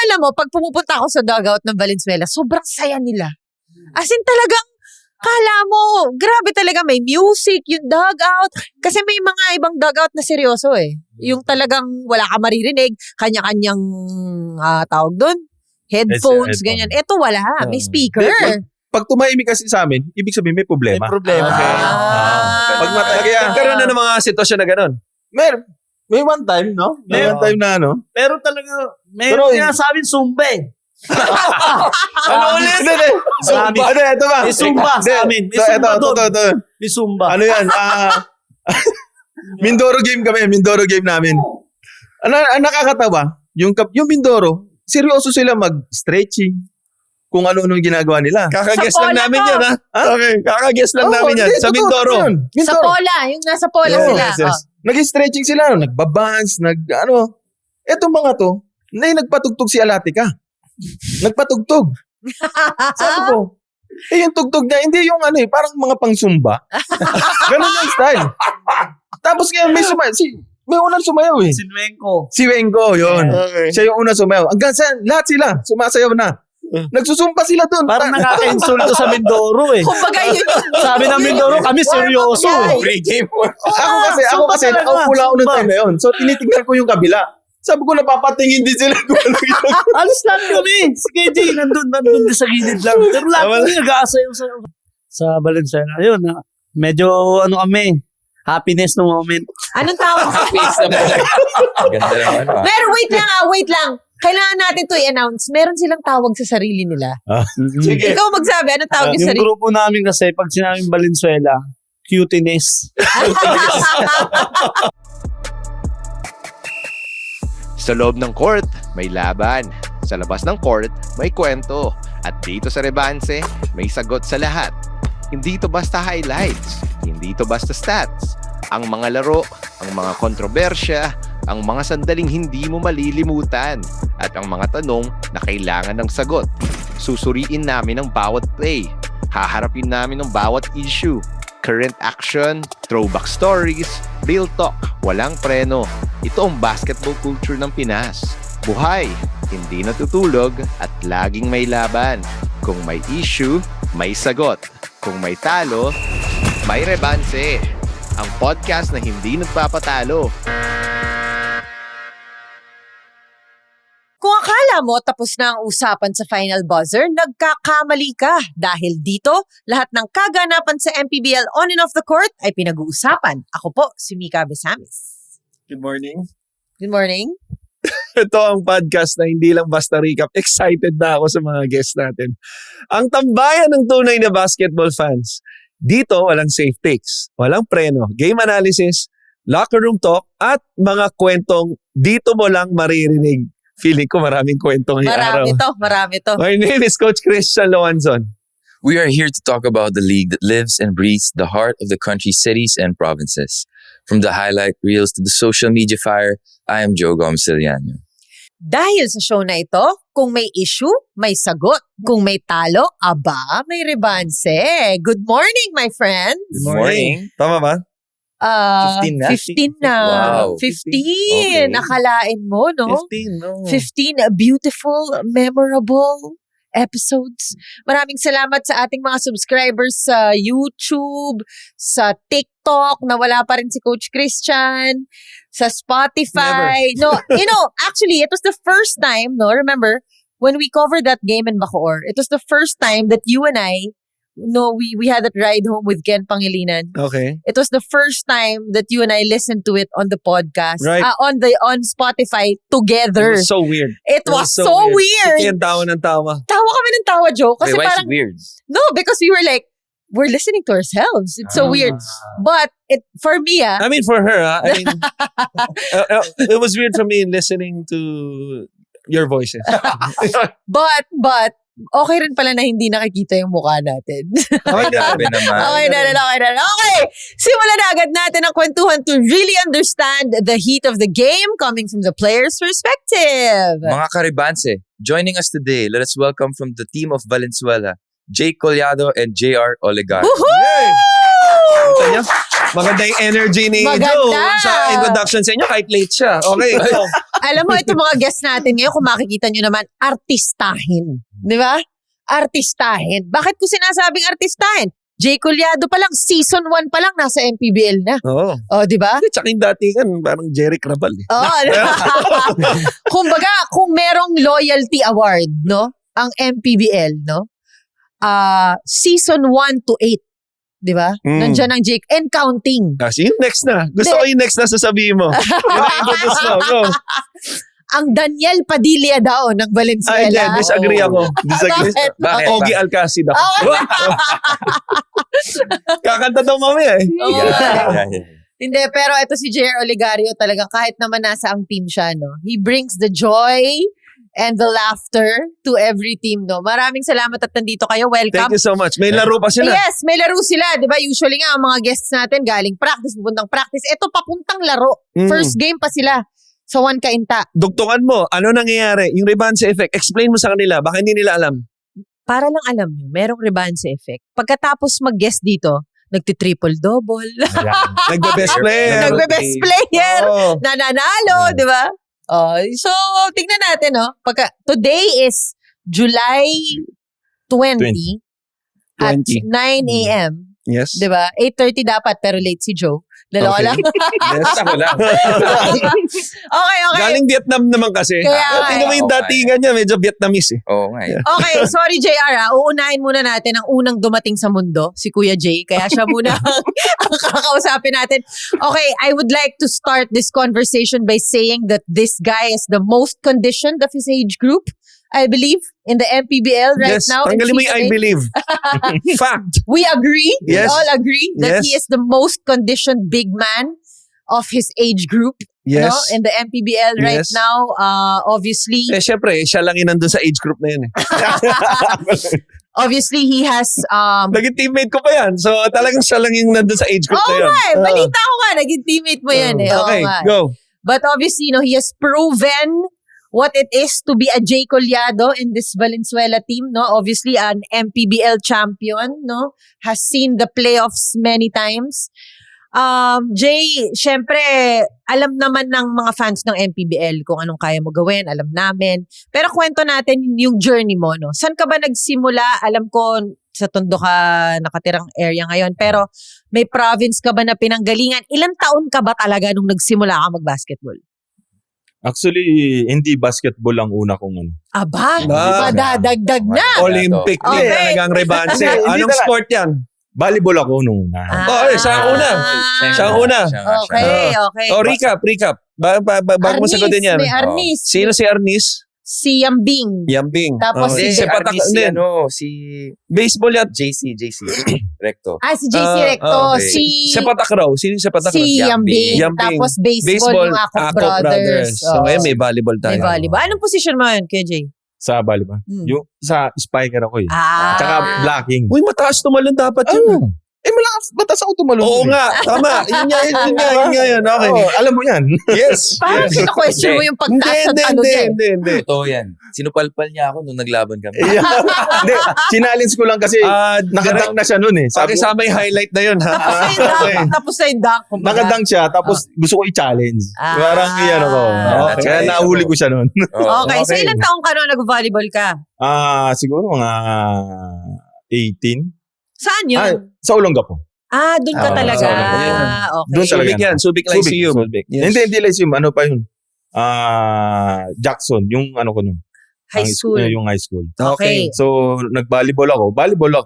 alam mo, pag pumupunta ako sa dugout ng Valenzuela, sobrang saya nila. As in talagang, kala mo, grabe talaga, may music, yung dugout. Kasi may mga ibang dugout na seryoso eh. Yung talagang wala ka maririnig, kanya-kanyang tawag doon, headphones, ganyan. Ito wala, may speaker. Pag tumahimik kasi sa amin, ibig sabihin may problema. May problema. Pag nagkaroon na ng mga sitwasyon na gano'n. May one time, no? May one time na ano. Pero talaga, may sinasabing Zumba eh. Ano ulit? Zumba. Ano, ito ba? May Zumba sa amin. May Zumba doon. May Zumba. Ano yan? Mindoro game kami. Mindoro game namin. Ang nakakatawa, yung Mindoro, seryoso sila mag-stretching. Kung ano-ano ginagawa nila. Kakaguess lang namin yan, ha? Okay, kakaguess lang namin yan. Sa Mindoro. Sa Pola, yung nasa Pola sila. Yes. Nag-stretching sila, nagbabans, etong mga to, nagpatugtog si Alatica. Nagpatugtog. Sabi ko, yung tugtog niya, hindi yung parang mga pang-zumba. Ganun yung style. Tapos ngayon, may unang sumayaw eh. Si Wenko, yun. Okay. Siya yung unang sumayaw. Hanggang lahat sila, sumasayaw na. Nagsusumpa sila doon. Parang nakaka-insulto sa Mindoro eh. Kumbaga yun. Sabi ng Mindoro, kami seryoso. Pre-game. Ako kasi nakaupo lang ako ng time na yun. So, tinitignan ko yung kabila. Sabi ko, napapatingin din sila. Alis lang kami. Si KJ, nandun din sa gilid lang. Pero lahat kami nag-aasayaw sa Valenzuela. Ayun, medyo kami, happiness no moment. Anong tawag sa face naman? Ganda naman. Pero wait lang. Kailangan natin to i-announce. Meron silang tawag sa sarili nila. Sige. Ikaw magsabi, anong tawag sa sarili? Yung grupo namin kasi, pag sinabing Valenzuela, cuteness. Sa loob ng court, may laban. Sa labas ng court, may kwento. At dito sa Rebanse, may sagot sa lahat. Hindi ito basta highlights. Hindi ito basta stats. Ang mga laro, ang mga kontrobersya, ang mga sandaling hindi mo malilimutan, at ang mga tanong na kailangan ng sagot. Susuriin namin ang bawat play. Haharapin namin ang bawat issue. Current action, throwback stories, real talk, walang preno. Ito ang basketball culture ng Pinas. Buhay, hindi natutulog, at laging may laban. Kung may issue, may sagot. Kung may talo, may Rebanse. Ang podcast na hindi nagpapatalo. Kung akala mo tapos na ang usapan sa final buzzer, nagkakamali ka. Dahil dito, lahat ng kaganapan sa MPBL on and off the court ay pinag-uusapan. Ako po, si Mika Besamis. Good morning. Good morning. Ito ang podcast na hindi lang basta recap. Excited na ako sa mga guests natin. Ang tambayan ng tunay na basketball fans. Dito, walang safe takes, walang preno, game analysis, locker room talk, at mga kwentong dito mo lang maririnig. Feeling ko maraming kwento ngayong araw. Marami to. My name is Coach Christian Loanzon. We are here to talk about the league that lives and breathes the heart of the country's cities and provinces. From the highlight reels to the social media fire, I am Joe Gomsiliano. Dahil sa show na ito, kung may issue, may sagot. Kung may talo, aba, may Rebanse. Good morning, my friends. Good morning. Tama ba? 15 na? 15 na. Wow. 15. Okay. Nakalain mo, no? 15, no? 15 beautiful, memorable episodes. Maraming salamat sa ating mga subscribers sa YouTube, sa TikTok, na wala pa rin si Coach Christian, sa Spotify. Never. No, actually, it was the first time, no, remember, when we covered that game in Bacoor, it was the first time that you and I, we had that ride home with Ken Pangilinan. Okay. It was the first time that you and I listened to it on the podcast, Right. on Spotify together. It was so weird. It was so weird. Kaya tawa ng tawa. Tawa kami ng tawa, Joe. Kasi Wait, why is parang, it weird? no, because we were like, we're listening to ourselves. It's so weird. But for me, I mean, for her, I mean, it was weird for me listening to your voices. but, okay rin pala na hindi nakikita yung mukha natin. Grabe naman. Okay na. Okay, simulan na agad natin ang kwentuhan to really understand the heat of the game coming from the player's perspective. Mga Karibanse, joining us today, let us welcome from the team of Valenzuela, Jake Collado and JR Olegar. Woohoo! Maganda yung energy ni Maganda. Joe sa introduction sa inyo kahit late siya. Okay. go. Alam mo, itong mga guests natin ngayon, kung makikita nyo naman, artistahin. Di ba? Artistahin. Bakit ko sinasabing artistahin? Jay Collado pa lang, season 1 pa lang, nasa MPBL na. Oo. O, di ba? Tsaka yung datingan, parang Jerry Crabal. Eh. Oo. Kumbaga, kung merong loyalty award, no? Ang MPBL, no? Season 1 to 8. Di ba? Nandiyan ang Jake. And counting. Kasi yung next na. Gusto ko yung next na sasabihin mo. Yung na go. Ang Daniel Padilla daw ng Valenzuela. Ay, hindi. Disagree ako. Disagree. Bakit? Bakit? Ang Ogie Alcacid ako. Kakanta daw mamaya eh. Oo. Yeah. Hindi, pero ito si J.R. Oligario talaga, kahit naman nasa ang team siya, no? He brings the joy and the laughter to every team, no? Maraming salamat at nandito kayo. Welcome. Thank you so much. May laro pa sila. Yes, may laro sila. Di ba? Usually nga, ang mga guests natin galing practice, pupuntang practice. Ito, papuntang laro. First game pa sila sa One Kainta. Dugtungan mo. Ano nangyayari? Yung Rebanse effect. Explain mo sa kanila. Baka hindi nila alam. Para lang alam nyo, merong Rebanse effect. Pagkatapos mag-guest dito, nagti-triple-double. Nagbe-best player. Nagbe-best player. Oo. Nananalo, di ba? So, tignan natin, no? Today is July 20, at 9 a.m. Yes. Di ba? 8:30 dapat, pero late si Joe. Dalawa Okay. lang. Yes, ako lang. Okay. Galing Vietnam naman kasi. Kaya nga Tingnan mo yung eh. datingan niya, medyo Vietnamese eh. Oo nga eh. Okay, sorry JR. Uunahin muna natin ang unang dumating sa mundo, si Kuya Jay. Kaya siya muna ang kakausapin natin. Okay, I would like to start this conversation by saying that this guy is the most conditioned of his age group, I believe, in the MPBL right Yes, now. in tanggalin mo yung I Season 8. believe. Fact. We agree. Yes. We all agree that Yes. he is the most conditioned big man of his age group. Yes. No? In the MPBL right Yes. now, obviously, Eh, syempre, siya lang yun nandun sa age group na yun eh. obviously he has Naging teammate ko pa yan. So, talagang siya lang yung nandun sa age group na yun. okay, balita ko nga, naging teammate mo yan eh. Oo Okay, nga. go. But obviously, he has proven what it is to be a Jay Collado in this Valenzuela team, no? Obviously, an MPBL champion, no? Has seen the playoffs many times. Jay, syempre, alam naman ng mga fans ng MPBL kung anong kaya mo gawin, alam namin. Pero kwento natin yung journey mo, no? Saan ka ba nagsimula? Alam ko, sa Tondo ka nakatirang area ngayon, pero may province ka ba na pinanggalingan? Ilang taon ka ba talaga nung nagsimula ka mag-basketball? Actually, hindi basketball ang una kong ano. Aba, Ah. madadagdag na. Olympic Okay. din talagang Rebanse. Hindi Anong talaga. sport yan? Volleyball ako nung una. Oh, siya ang una. Siya ang una. Okay, okay. Oh, recap. Bago mo Arnis, sagutin yan. may Arnis. Sino si Arnis? Si Yambing. Yambing. Tapos Hindi, si- si Baseball yan. JC Recto. Si JC Recto. okay. Si Sepatak-raw. Sino yung sepatak-raw? si Yambing. Yambing. Tapos baseball, yung Akop Brothers. So, ngayon may volleyball May tayo. volleyball. Anong position mo yun, KJ? Sa volleyball. Yung sa spiker ako eh. Tsaka blocking. Uy, mataas tumalon dapat yun. Eh, malakas. Batas ako tumalon. Oo nga, tama. Yun nga yun. Okay. Oo, alam mo yan. Yes. Parang kina-question mo yung pagtaas ng talon niya. Hindi. Totoo yan. Sinupalpal niya ako nung naglaban kami. Hindi, challenge ko lang kasi nakadunk na siya nun eh. Sabi ko, Pakisama yung highlight na yun, ha? Tapos na yung dunk. kumbaga. nakadunk siya, tapos gusto ko i-challenge. Parang yan ako. Okay. Kaya nahuli ko siya nun. Oo. Okay, so ilang taong ka nung nag-volleyball ka? Siguro mga 18. Saan yun? Sa Olongapo. Doon ka Ah, talaga. sa Olongapo. Okay. Doon talaga. Subic yan. Subic Lyceum. Subic. Yes. Hindi Lyceum. Ano pa yun? Jackson. Yung ano ko nun. High school. Yung high school. Okay. So, nag-volleyball ako.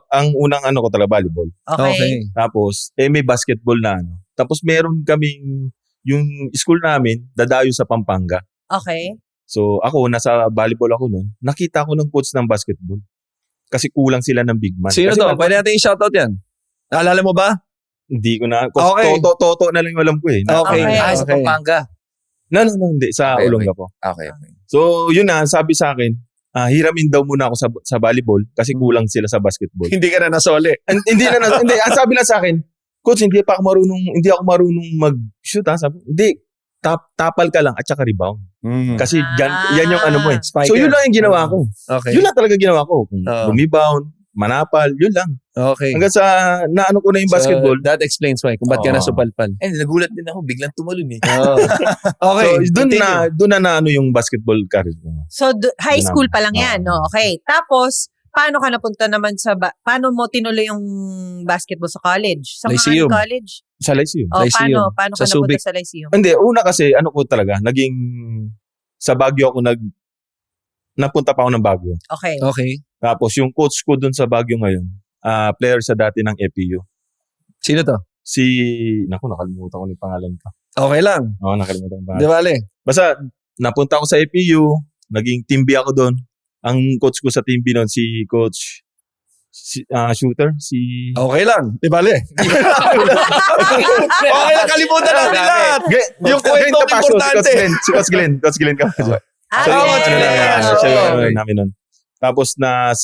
Ang unang ano ko talaga, volleyball. Okay. Tapos, may basketball na ano. Tapos, meron kaming, yung school namin, dadayo sa Pampanga. Okay. So, ako, nasa volleyball ako nun. Nakita ko ng coach ng basketball. Kasi kulang sila ng big man. Sino Kasi to? Pwede natin i-shoutout yan. Naalala mo ba? Hindi ko na. Okay. Toto na lang yung alam ko eh. Okay. Okay. Sa Pampanga. No, hindi. Sa Okay, Olongapo. Okay. So, yun na, sabi sa akin, hiramin daw muna ako sa volleyball kasi kulang sila sa basketball. Hindi ka na nasoli. Hindi, ang sabi na sa akin, coach, hindi ako marunong mag-shoot ha. Sabi, hindi, tapal ka lang at saka rebound. Kasi yan yung ano mo eh. Spiker. So, yun lang yung ginawa ko. Okay. Yun lang talaga ginawa ko. Kung Oo. rebound, manapal, yun lang. Okay. Hanggang sa naano ko na yung basketball. So, that explains why. Kung ba't ka Oo. nasupalpal. Nagulat din ako. Biglang tumalon eh. Oh. Okay. So, continue. doon na ano yung basketball career ko. So, high Yun school naman. pa lang yan, no? Okay. Tapos, paano ka napunta naman paano mo tinuloy yung basketball sa college? Sa Lyceum. mga college? Sa Lyceum. O, Lyceum. paano Sa ka napunta Subic. sa Lyceum? Hindi, una kasi, ano ko talaga, naging, sa Baguio ako napunta pa ako ng Baguio. Okay. Okay. Tapos yung coach ko dun sa Baguio ngayon, player sa dati ng FPU. Sino to? Nakalimutan ko yung pangalan pa. Okay lang. Oo, nakalimutan ko yung Di pangalan. bale. Basta, napunta ako sa FPU, naging team B ako doon. Ang coach ko sa team B noon, si coach, shooter, si... Okay lang. Di bale. Okay lang, kalimutan natin lahat. Yung kwentong importante. Si Coach Glenn. Coach Glenn ka. Ah, So, okay. Glenn. Siya namin nun. Tapos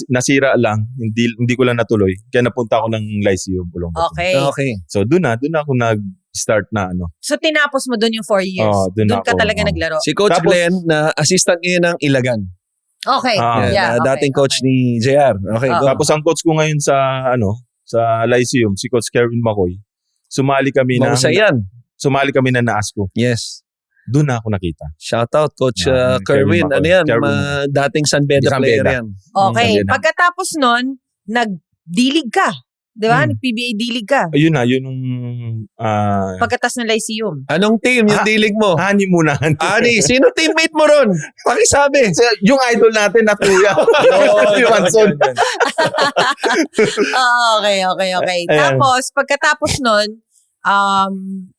nasira lang, hindi ko lang natuloy. Kaya napunta ako ng Lyceum, Bulong. Okay. Okay. So doon ako nag-start na ano. So, tinapos mo dun yung 4 years. Oo, dun Dun ka ako, talaga oo. naglaro. Si Coach Tapos- Glenn na assistant ngayon ng Ilagan. Okay. Ah, yeah, na dating coach ni JR. Okay, Oo. go. Tapos ang coach ko ngayon sa Lyceum, si Coach Kevin McCoy. Sumali kami Mahusay yan. na NASCO. Yes. Doon na ako nakita. Shout out Coach Kevin Kerwin. Macoy. Ano yan? Kerwin. Dating San Beda San player Beda. yan. Okay. Sabi na. Pagkatapos nun, nag-D-League ka. Di ba? Hmm. Nag-PBA D-League ka. Ayun na, yun yung Pagkatas ng Lyceum. Anong team yung dilig mo? honeymoon. Ani, sino teammate mo ron? Pakisabi. Yung idol natin na Kuya. Yung Anson. Okay. Ayan. Tapos, pagkatapos nun,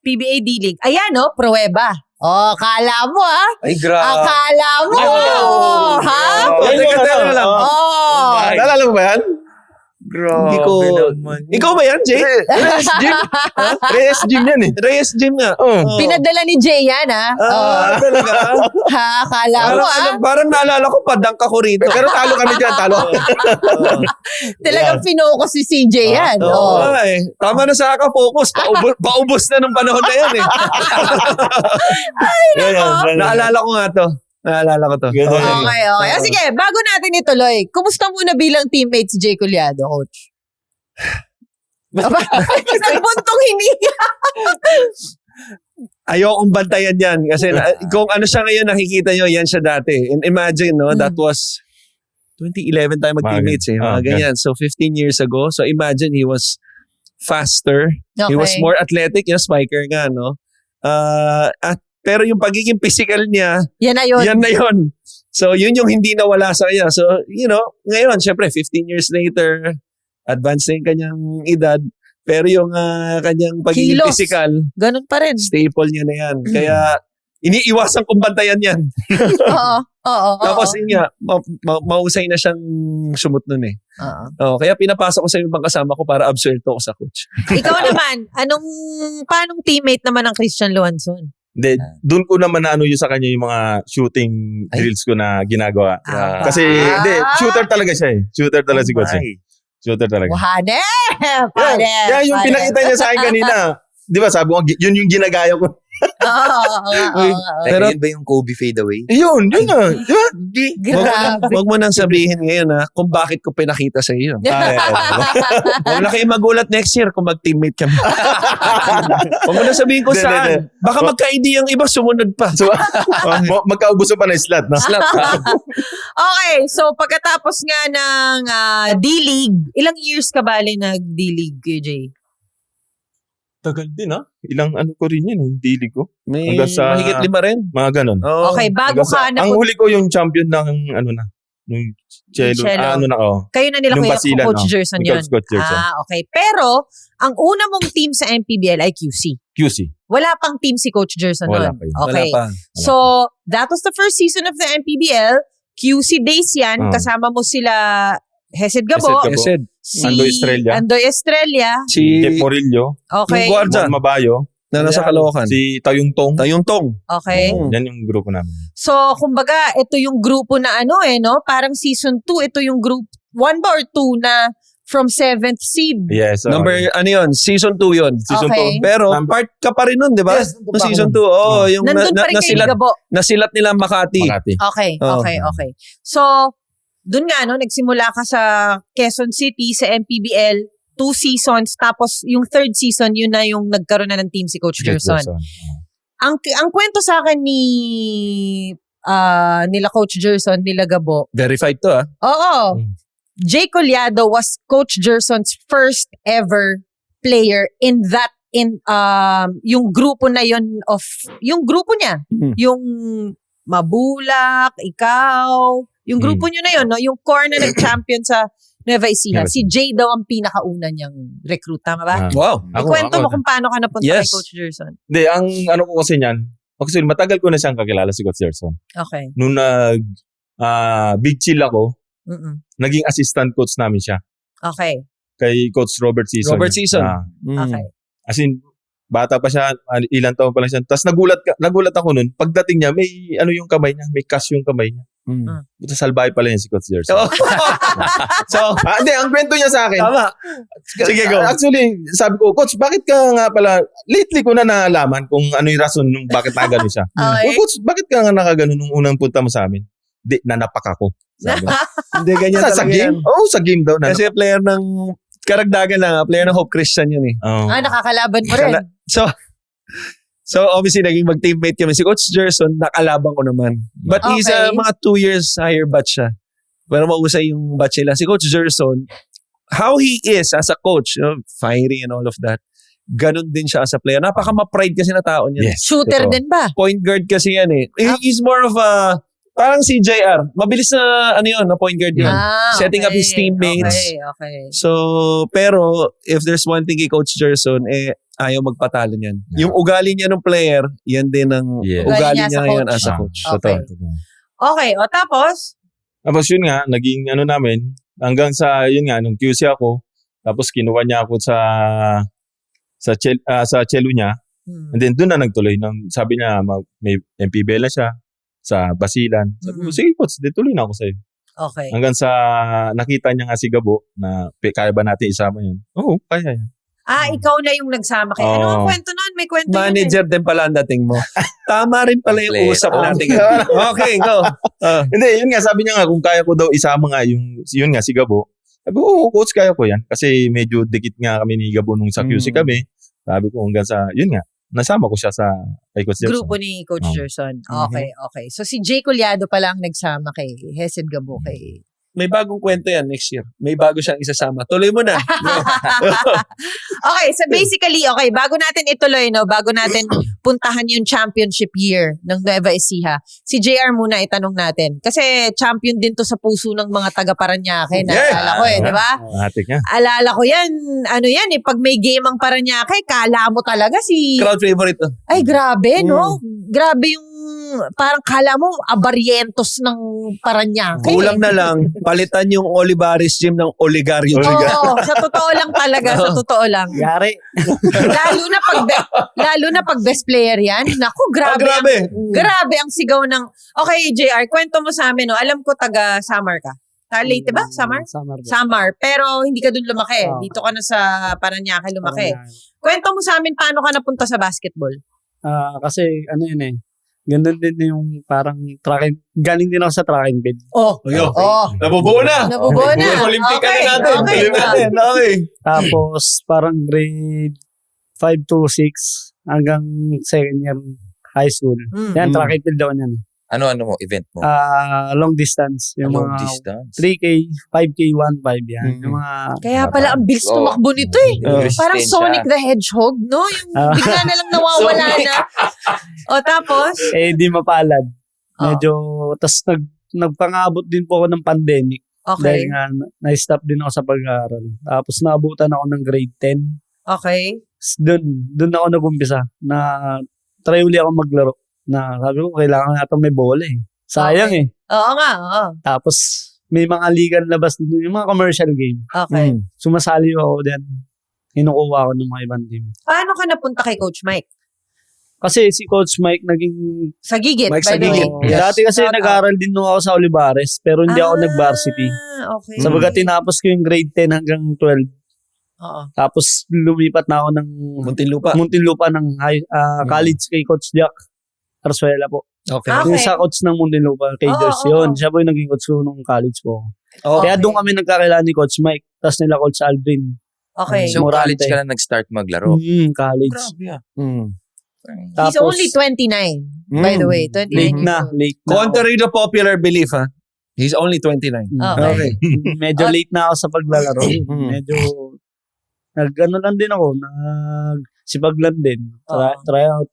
PBA D-League. Ayan, no? Pruweba. Oh, kala mo, Ay, grabe. Akala mo. Ha? Teka lang. Oh. Naalala mo ba yan? Grabe Hindi ko- naman. Ikaw ba yan, Jay? Reyes Gym. Reyes Gym yan eh. Reyes Gym nga. Oh. Oh. Pinadala ni Jay yan, ha? Talaga? Ha? Akala mo, Parang naalala ko, padang ka ko rito. Pero talo kami dyan, talo. Talagang finokus si CJ yan. Oo, Oh. eh. Tama na sa focus. Paubos na nung panahon na yan eh. Naalala ko nga to. Naalala ko to. Ganun. Okay. Sige, bago natin ituloy, kumusta muna bilang teammate si Jay Collado, coach? Nagbuntong hininga. Ayokong bantayan yan. Kasi kung ano siya ngayon, nakikita nyo, yan siya dati. And imagine, no, that was 2011 tayo mag-teammates eh. Mga ganyan. So 15 years ago. So imagine, he was faster. Okay. He was more athletic. Yung spiker nga, no? Pero yung pagiging physical niya, Yan na yun. yan na yun. So, yun yung hindi nawala sa kanya. So, ngayon, syempre, 15 years later, advanced na yung kanyang edad, pero yung kanyang pagiging Kilos. physical, Ganun pa rin. staple niya na yan. Kaya, iniiwasan kong bantayan yan. Oo. Tapos, yun nga, mausay na siyang sumut nun eh. Oo. Kaya pinapasok ko sa ibang kasama ko para absuelto ko sa coach. Ikaw naman, paanong teammate naman ng Christian Luanson? Hindi, doon ko naman na yung sa kanya yung mga shooting drills ko na ginagawa. Kasi, shooter talaga siya eh. Shooter talaga si Coach. Shooter talaga. Wahane! Kaya yung pinakita niya sa akin kanina, di ba sabi ko, yun yung ginagaya ko. Oo. Pero yun ba yung Kobe fadeaway? Yun na. Di ba? Grabe. Huwag mo nang sabihin ngayon kung bakit ko pinakita sa iyo. Huwag na kayo magulat next year kung mag-teammate kami. Huwag mo nang sabihin ko Hindi, saan. hindi. Baka magka-idea yung iba sumunod pa. So, magkaubuso pa na slot. No? Okay, so pagkatapos nga ng D-League, ilang years ka bali nag-D-League, KJ? Tagal din Ilang ko rin yan dilig ko. May Hanggang sa- mahigit 5 rin. Mga ganon. Oh. Okay, bago ka Ang huli ko yung champion ng nung cello. Cello. na kayo na nila Yung Kuya Basilan, Coach no? Gerson Yung yun. Coach Gerson. Okay. Pero, ang una mong team sa MPBL ay QC. QC. Wala pang team si Coach Gerson Wala nun. pa yun. Okay. Wala pa. So, that was the first season of the MPBL. QC days yan. Oh. Kasama mo sila Hesed Gabo, Hesed Gabo. Esed, si Andoy Estrella. Andoy Estrella. si Jeff Morillo. Okay. Yung guardia Juan Mabayo. na nasa Caloocan. Si Tayong Tong. Tayong Tong. Okay. Yan yung grupo namin. So, kumbaga, ito yung grupo na no? Parang season 2, ito yung group 1 ba or 2 na from 7th seed? Yes. Number, yun? Season 2 yun. Season Okay. 2. Pero, part ka pa rin nun, di ba? Yes, nandun pa Season ako 2. Oo, yung Nandun pa rin kayo ni Gabo. nasilat nila Makati. Makati. Okay, Oh. okay. So, Doon nga, no, nagsimula ka sa Quezon City, sa MPBL, 2 seasons, tapos yung 3rd season, yun na yung nagkaroon na ng team si Coach Gerson. Ang kwento sa akin nila Coach Gerson, nila Gabo, Verified to, oo, Jay Collado was Coach Gerson's first ever player in yung grupo na yun yung grupo niya, yung Mabulak, ikaw, yung grupo nyo na yun, no? Yung core na nag-champion sa Nueva Ecija. Si Jay daw ang pinakauna niyang recruit, tama ba? Wow. Ikwento mo kung paano ka napunta Yes. kay Coach Gerson. Hindi, ang ano ko kasi niyan, kasi matagal ko na siyang kakilala si Coach Gerson. Okay. Nung Big Chill ako, Mm-mm. naging assistant coach namin siya. Okay. Kay Coach Robert Season. Robert Season. Okay. As in, bata pa siya, ilang taon pa lang siya. Tapos nagulat ako nun, pagdating niya, may ano yung kamay niya, may cast yung kamay niya. Buta salbahe pala yan si Coach Gerson. So, Hindi, ang kwento niya sa akin. tama. Sige, go. Actually, sabi ko, Coach, bakit ka nga pala, lately ko na nalaman kung ano yung rason nung bakit nakagano siya. Okay. Coach, bakit ka nga nakagano nung unang punta mo sa amin? Di, nanapak ako. Sabi. Hindi, ganyan sa talaga game? yan. Oo, sa game daw. Kasi player ng, karagdagan lang, player ng Hope Christian yun eh. Oh. Nakakalaban mo rin. So obviously, naging mag-teammate kami. Si Coach Gerson, nakalabang ko naman. But he's Okay. mga 2 years higher batch siya. Pero mausay yung batch nila. Si Coach Gerson, how he is as a coach, fiery and all of that, ganun din siya as a player. Napaka-ma-pride kasi na tao niya. Yes. Shooter totoo. din ba? Point guard kasi yan eh. He's more of a, parang si JR. Mabilis na, na point guard yun. Setting up his teammates. Okay. So, pero, if there's one thing kay Coach Gerson, ayaw magpatalo niyan. Yeah. Yung ugali niya ng player, yan din ang Yeah. ugali Ugali niya niya sa ngayon coach. as a coach. Okay. Okay, o tapos? Tapos yun nga, naging ano namin, hanggang sa, yun nga, nung QC ako, tapos kinuha niya ako sa cello niya, and then doon na nagtuloy. Sabi niya, may MPBL na siya, sa Basilan. Sabi ko, sige coach, tuloy na ako sa'yo. Okay. Hanggang sa nakita niya nga si Gabo, na kaya ba natin isama yun? Oo, kaya yan. Ikaw na yung nagsama kay. Ano ang kwento nun? May kwento yun eh. Manager din pala ang dating mo. Tama rin pala yung Player. usap natin. Okay, go. Hindi, yun nga, sabi niya nga, kung kaya ko daw isama nga yun nga, si Gabo. Sabi ko, oo, coach, kaya ko yan. Kasi medyo dikit nga kami ni Gabo nung sa QC kami. Sabi ko, hanggang sa, yun nga, nasama ko siya sa kay Coach Gerson. Grupo ni Coach Gerson. Okay, okay. So si Jay Collado pala ang nagsama kay Hesed Gabo kay... May bagong kwento yan next year. May bago siyang isasama. Tuloy mo na. Okay, so basically, bago natin ituloy, bago natin puntahan yung championship year ng Nueva Ecija, si JR muna itanong natin. Kasi champion din to sa puso ng mga taga-Paranaque. Naalala ko di ba? Matik nga. Alala ko yan, pag may game ang Paranaque, kala mo talaga si... Crowd favorite to. Ay, grabe, no? Grabe yung parang kala mo abaryentos ng Paranaque. Kulang na lang, palitan yung Olivares Gym ng Oligario. Oo, sa totoo lang talaga, sa totoo lang. Yari. Lalo na pag best player yan. Naku, grabe. Grabe. Grabe ang sigaw ng... Okay, JR, kwento mo sa amin, alam ko taga Samar ka. Leyte ba? Samar? Samar. Pero hindi ka dun lumaki. Dito ka na sa Paranaque lumaki. Kwento mo sa amin paano ka napunta sa basketball. Kasi yun eh. Ganun din yung parang galing din ako sa track and field. Nabubuo na. Nabubuo na. Olympic ka na natin. Okay. Okay. Tapos parang grade 5 to 6 hanggang second year high school. Yan, track and field daw yan eh. Ano mo, event mo? Long distance. Yung Long mga distance? 3K, 5K, 1.5 yan. Yung mga... Kaya pala ang bilis tumakbo nito eh. Parang Sonic the Hedgehog, no? Yung bigla na lang nawawala na. Tapos? Di mapalad. Medyo, tas nagpangabot din po ako ng pandemic. Okay. Dahil nga, na-stop din ako sa pag-aaral. Tapos naabutan ako ng grade 10. Okay. Doon ako nag-umpisa na try uli ako maglaro. Na sabi ko, kailangan natin may bola eh. Sayang eh. Oo nga, oo. Tapos, may mga liga labas din, yung mga commercial game. Okay. Sumasali ako din. Hinukuha ako ng mga ibang team. Paano ka napunta kay Coach Mike? Kasi si Coach Mike naging... Sa Gigit, Mike by the way. Sagigit. Yes. Dati kasi nag-aaral din ako sa Olivares, pero hindi ako nag-varsity. Okay. Sabagat tinapos ko yung grade 10 hanggang 12. Oo. Tapos lumipat na ako ng Muntinlupa. Muntinlupa ng college kay Coach Jack Arzuela po. Okay. Ah, Yung okay. sa coach ng Muntinlupa, Cagers, Oo, yun. oo. Siya po yung naging coach ko nung college po. Oh, Kaya Okay. doon kami nagkakilala ni Coach Mike, tapos nila Coach Alvin. Okay. So, Morante. college ka na nag-start maglaro. College. Grabe ah. He's only 29, by the way. 29 Late na. years Contrary to popular belief, ha? He's only 29. Okay. Medyo late na ako sa paglalaro. Mm. Medyo, lang din ako, nagsipag lang din. Try out.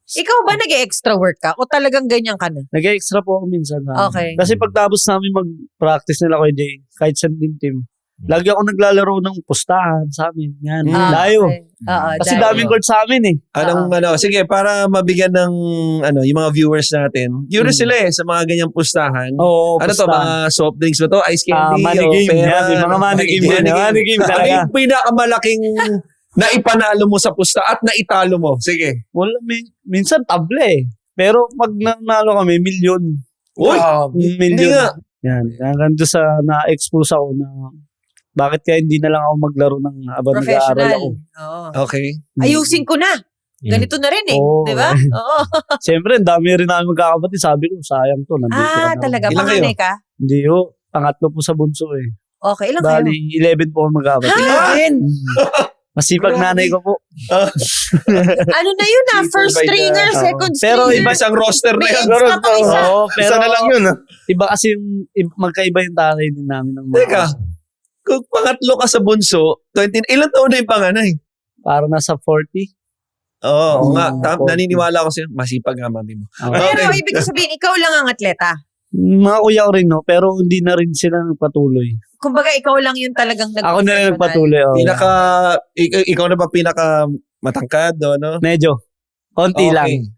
Ikaw ba nag-extra work ka? O talagang ganyan ka na? Nag-extra po ako minsan. Okay. Kasi pagtapos namin mag-practice nila kay Jay, kahit sa team, lagi ako naglalaro ng pustahan sa amin. Yan. Layo. Okay. Oo, Kasi dahil- daming court sa amin eh. Sige, para mabigyan ng, yung mga viewers natin, curious sila sa mga ganyang pustahan. Oo, Ano to, mga soft drinks ba to? Ice candy? money o game. pera? Yan, yung mga money game. Money game Ano talaga. yung pinakamalaking naipanalo mo sa pusta at naitalo mo? Sige. Wala, minsan table eh. Pero pag nanalo kami, milyon. Uy! Milyon. Hindi nga. Yan. Hanggang doon sa na-expose ako na bakit kaya hindi na lang ako maglaro ng habang nag-aaral Professional. ako. Oo. Okay. Ayusin ko na. Ganito na rin eh. Oo. Di ba? Oo. Siyempre, ang dami rin namin magkakapatid. Sabi ko, sayang to. Nandito ka na. Talaga. Ilan Panganay ka? Hindi ho. Pangatlo po sa bunso eh. Okay, ilang kayo? Bali, 11 po ang magkakapatid. 11? Masipag nanay ko po. Ano na yun First stringer, Oo. second Pero stringer. Iba isang roster na May yan. extra pa isa. Oo, pero Isa na lang yun, ha? iba kasi magkaiba yung tatay din namin ng mga. Teka. Kung pangatlo ka sa bunso, 20, ilan taon na yung panganay? Para nasa 40. Oo nga. 40. Naniniwala ko sa'yo. Masipag nga, mami mo. Pero Okay. ibig sabihin, ikaw lang ang atleta. Mga kuya ko rin, no? Pero hindi na rin sila nagpatuloy. Kumbaga, ikaw lang yung talagang Ako na rin nagpatuloy. Oh. Ikaw na ba pinaka matangkad, no? Medyo. Konti lang.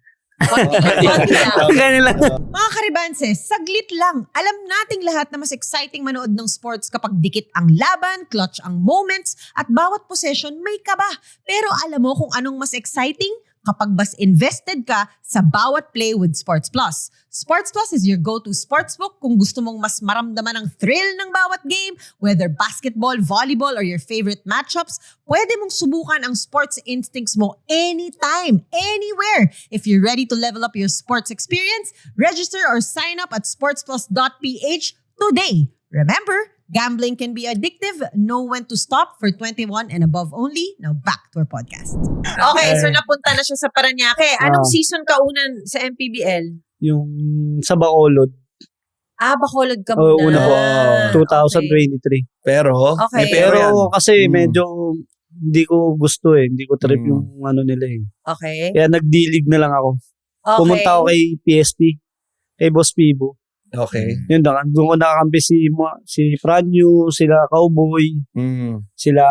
Konti lang. Ganun lang. Mga karibanses, saglit lang. Alam nating lahat na mas exciting manood ng sports kapag dikit ang laban, clutch ang moments, at bawat possession may kaba. Pero alam mo kung anong mas exciting? Kapag mas invested ka sa bawat play with Sports Plus. Sports Plus is your go-to sportsbook kung gusto mong mas maramdaman ang thrill ng bawat game, whether basketball, volleyball, or your favorite matchups, pwede mong subukan ang sports instincts mo anytime, anywhere. If you're ready to level up your sports experience, register or sign up at sportsplus.ph today. Remember, gambling can be addictive. Know when to stop for 21 and above only. Now back to our podcast. Okay, so napunta na siya sa Paranaque. Anong Ah. season ka unan sa MPBL? Yung sa Bacolod, Bacolod ka Oo, muna. una po. Okay. 2023. Pero, Okay. may pero yan. Pero kasi medyo hindi ko gusto eh. Hindi ko trip Mm. yung ano nila eh. Okay. Kaya nag-D-League na lang ako. Okay. Pumunta ako kay PSP, kay Boss Pibo. Okay. Yun, doon ko nakakampi si Franyo, sila Cowboy, sila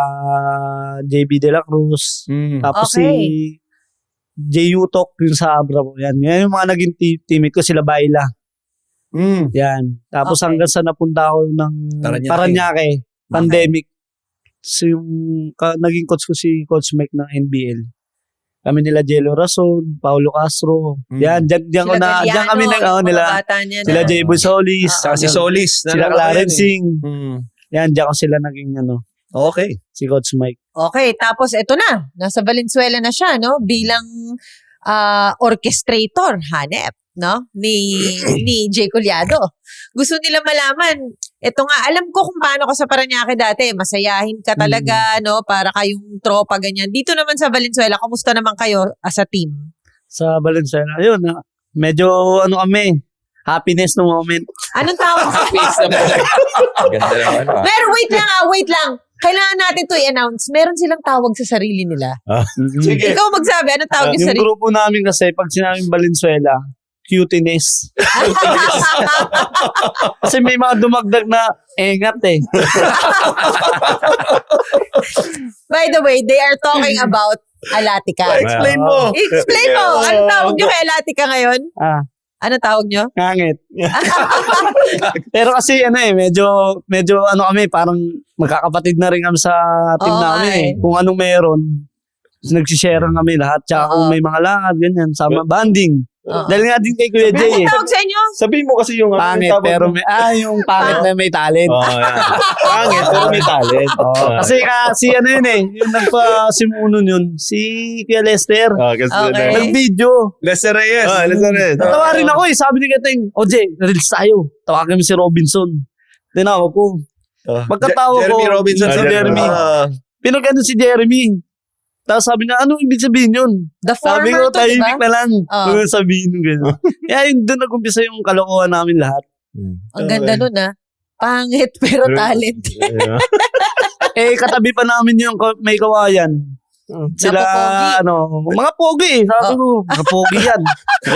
JB De La Cruz, tapos Okay. si J. Utok yung sa Abra po. Yan yung mga naging teammate ko, sila Baila. Yan. Tapos Okay. hanggang sa napunta ako ng Paranaque. Paranaque, pandemic. So yung naging coach ko si Coach Mike ng NBL. Kami nila Jello Rason, Paulo Castro. Yan, diyan Sila Galiano, diyan kami yung mga nila. bata niya Sila na- J-Boy Solis, Saka si Solis. sila Nalala ko Clarence yan eh. Singh. Yan, diyan ko sila naging Okay. si Coach Mike. Okay, tapos eto na. Nasa Valenzuela na siya, no? Bilang orchestrator, hanep, no? Ni Jay Collado. Gusto nila malaman, eto nga, alam ko kung paano ka sa Paranaque dati. Masayahin ka talaga, no? Para kayong tropa, ganyan. Dito naman sa Valenzuela, kamusta naman kayo as a team? Sa Valenzuela, ayun, medyo kami, happiness no moment. Anong tawag sa Peace naman. Ganda naman ah. Pero wait lang. Kailangan natin to i-announce. Meron silang tawag sa sarili nila. Sige. Ikaw magsabi, anong tawag yung Yung sarili? grupo namin kasi, pag sinabing Valenzuela, cuteness. Kasi may mga dumagdag na engat eh. By the way, they are talking about Alatica. Explain mo. Explain mo. Anong tawag nyo kay Alatica ngayon? Anong tawag nyo? Ngangit. Pero kasi medyo kami, parang magkakapatid na rin kami sa team Oo, namin ay. eh. Kung anong meron, nagsishare kami lahat. Tsaka kung Oo. may mga lakad, ganyan, sama banding. Dahil nga din kay Kuya Jay Ano eh. tawag sa inyo? Sabihin mo kasi yung Pangit yung pero may, yung pangit na may talent. Oh, yan. Pangit pero may talent. Kasi ano yun eh, yung nagpasimuno yun, si Kuya Lester. Kasi Okay. Nag-video. Lester Reyes. Lester Reyes. Natawa rin ako eh, sabi ni Kateng, Jay, release tayo. Tawagan mo si Robinson. Tinawag ko. Pagkatawa ko, Jeremy Robinson. si Jeremy. Pinag-ano si Jeremy. Tapos sabi niya, ano ibig sabihin yun? The Sabi former ko, to, diba? tahimik na lang. Kung sabihin yung gano'n. Kaya yun, doon nag-umpisa yung kalokohan namin lahat. Ang ganda nun Pangit pero talent. Katabi pa namin yung may kawayan. Sila, Napopogi. mga pogi eh. Sabi ko, mga pogi yan.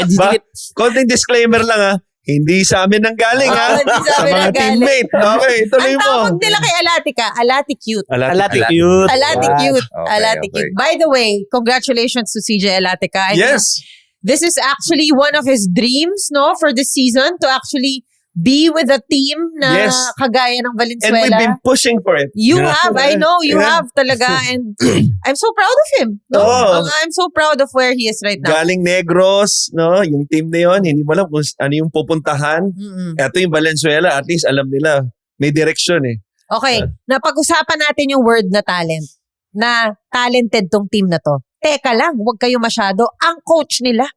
Dikit. Konting disclaimer lang hindi sa amin nang galing Hindi sa amin mga nang galing. teammate. Okay, tuloy Ang mo. tawag nila kay Alatica, Alati Cute. Alati cute. Alati Cute. Okay, Alati okay. Cute. By the way, congratulations to CJ Alatica. I know Yes. this is actually one of his dreams, no, for this season to actually be with a team na Yes. kagaya ng And we've Valenzuela. been pushing for it. You have, I know, you Yeah. have talaga. And I'm so proud of him. No? Oo. I'm so proud of where he is right now. Galing Negros, no? Yung team na yun, hindi mo alam kung ano yung pupuntahan. Mm-mm. Ito yung Valenzuela, at least alam nila. May direction eh. Okay, napag-usapan natin yung word na talent. Na talented tong team na to. Teka lang, huwag kayo masyado. Ang coach nila,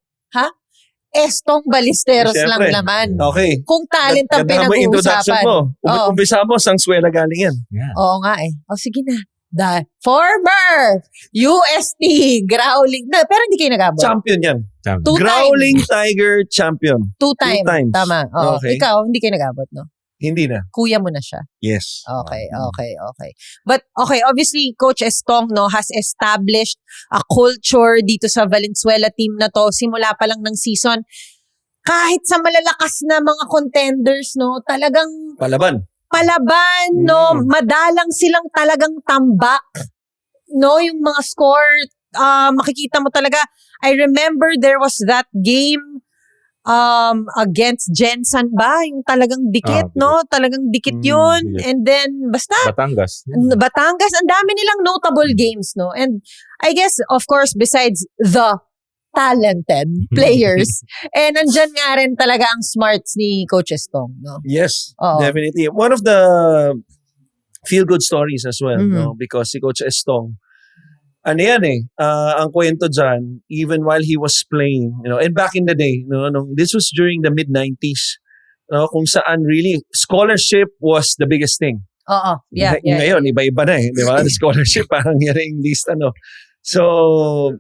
Estong Ballesteros lang Siyempre. naman. Okay. Kung talent ang Ganda mo yung introduction pinag-uusapan. mo. Oo. Umpisa mo, Sansuela galing yan. Oo nga eh. O sige na. The former UST Growling. No, pero hindi kayo nag-abot. Champion yan. Two Growling Tiger champion. Two times. times. Tama. Oo. Okay. Ikaw, hindi kayo nag-abot, no? Hindi na. Kuya mo na siya. Yes. Okay. But okay, obviously Coach Estong no has established a culture dito sa Valenzuela team na to simula pa lang ng season. Kahit sa malalakas na mga contenders no, talagang Palaban. palaban no, madalang silang talagang tambak. No, yung mga score makikita mo talaga. I remember there was that game against Jensen ba? Yung talagang dikit, no? Talagang dikit yun. dikit. And then, basta, Batangas. Batangas, ang dami nilang notable games, no? And I guess, of course, besides the talented players, nandyan nga rin talaga ang smarts ni Coach Estong, no? Yes, Oo. definitely. One of the feel-good stories as well, Mhm. no? Because si Coach Estong, ano yan ang kwento dyan, even while he was playing, and back in the day, this was during the mid-90s, kung saan really, scholarship was the biggest thing. Oo, yeah. Ngayon, iba-iba na di ba? The scholarship, parang yan yung list, So,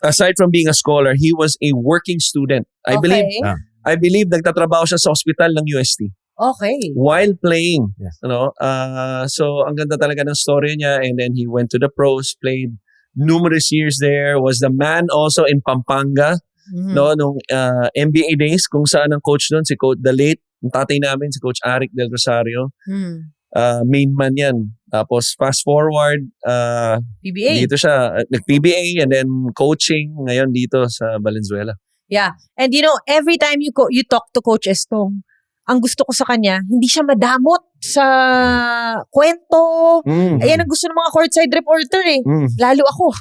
aside from being a scholar, he was a working student. I believe nagtatrabaho siya sa hospital ng UST. Okay. While playing. Yes. So, ang ganda talaga ng story niya. And then he went to the pros, played numerous years there, was the man also in Pampanga, Mhm. nung NBA days, kung saan ang coach doon, the late, yung tatay namin, si Coach Arik Del Rosario, Hmm. main man yan. Tapos fast forward, PBA. dito siya, nag-PBA and then coaching ngayon dito sa Valenzuela. Yeah. And every time you talk to Coach Estong, ang gusto ko sa kanya, hindi siya madamot sa kwento. Ayan ang gusto ng mga courtside reporter eh. Lalo ako.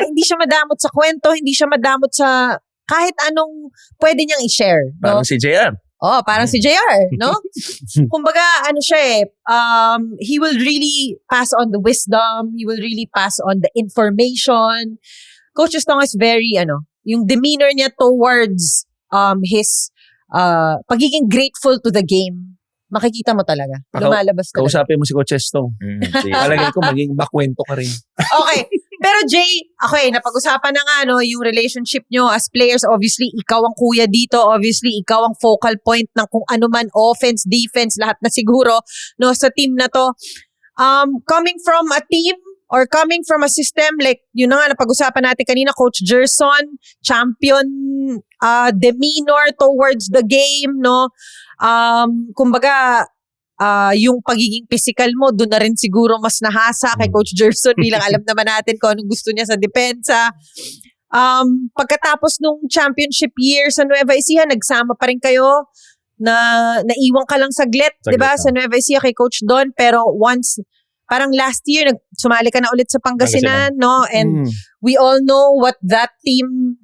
Hindi siya madamot sa kwento, hindi siya madamot sa kahit anong pwede niyang i-share. No? Parang si JR. Oh, parang si JR, no? Kumbaga, siya he will really pass on the wisdom, he will really pass on the information. Coach Estong is very, yung demeanor niya towards his pagiging grateful to the game, makikita mo talaga. Lumalabas talaga. Kausapin mo si Coach Estong. Palagay ko maging makwento ka rin. Okay. Pero Jay, napag-usapan na nga yung relationship nyo as players. Obviously, ikaw ang kuya dito. Obviously, ikaw ang focal point ng kung ano man, offense, defense, lahat na siguro sa team na to. Coming from a team or coming from a system like, yun na nga, napag-usapan natin kanina, Coach Gerson, champion demeanor towards the game, no? Kumbaga, yung pagiging physical mo, doon na rin siguro mas nahasa kay Coach Gerson bilang alam naman natin kung anong gusto niya sa depensa. Pagkatapos nung championship year sa Nueva Ecija, nagsama pa rin kayo na naiwan ka lang saglit, di ba? Sa Nueva Ecija kay Coach Don, pero once, parang last year, sumali ka na ulit sa Pangasinan, no? And we all know what that team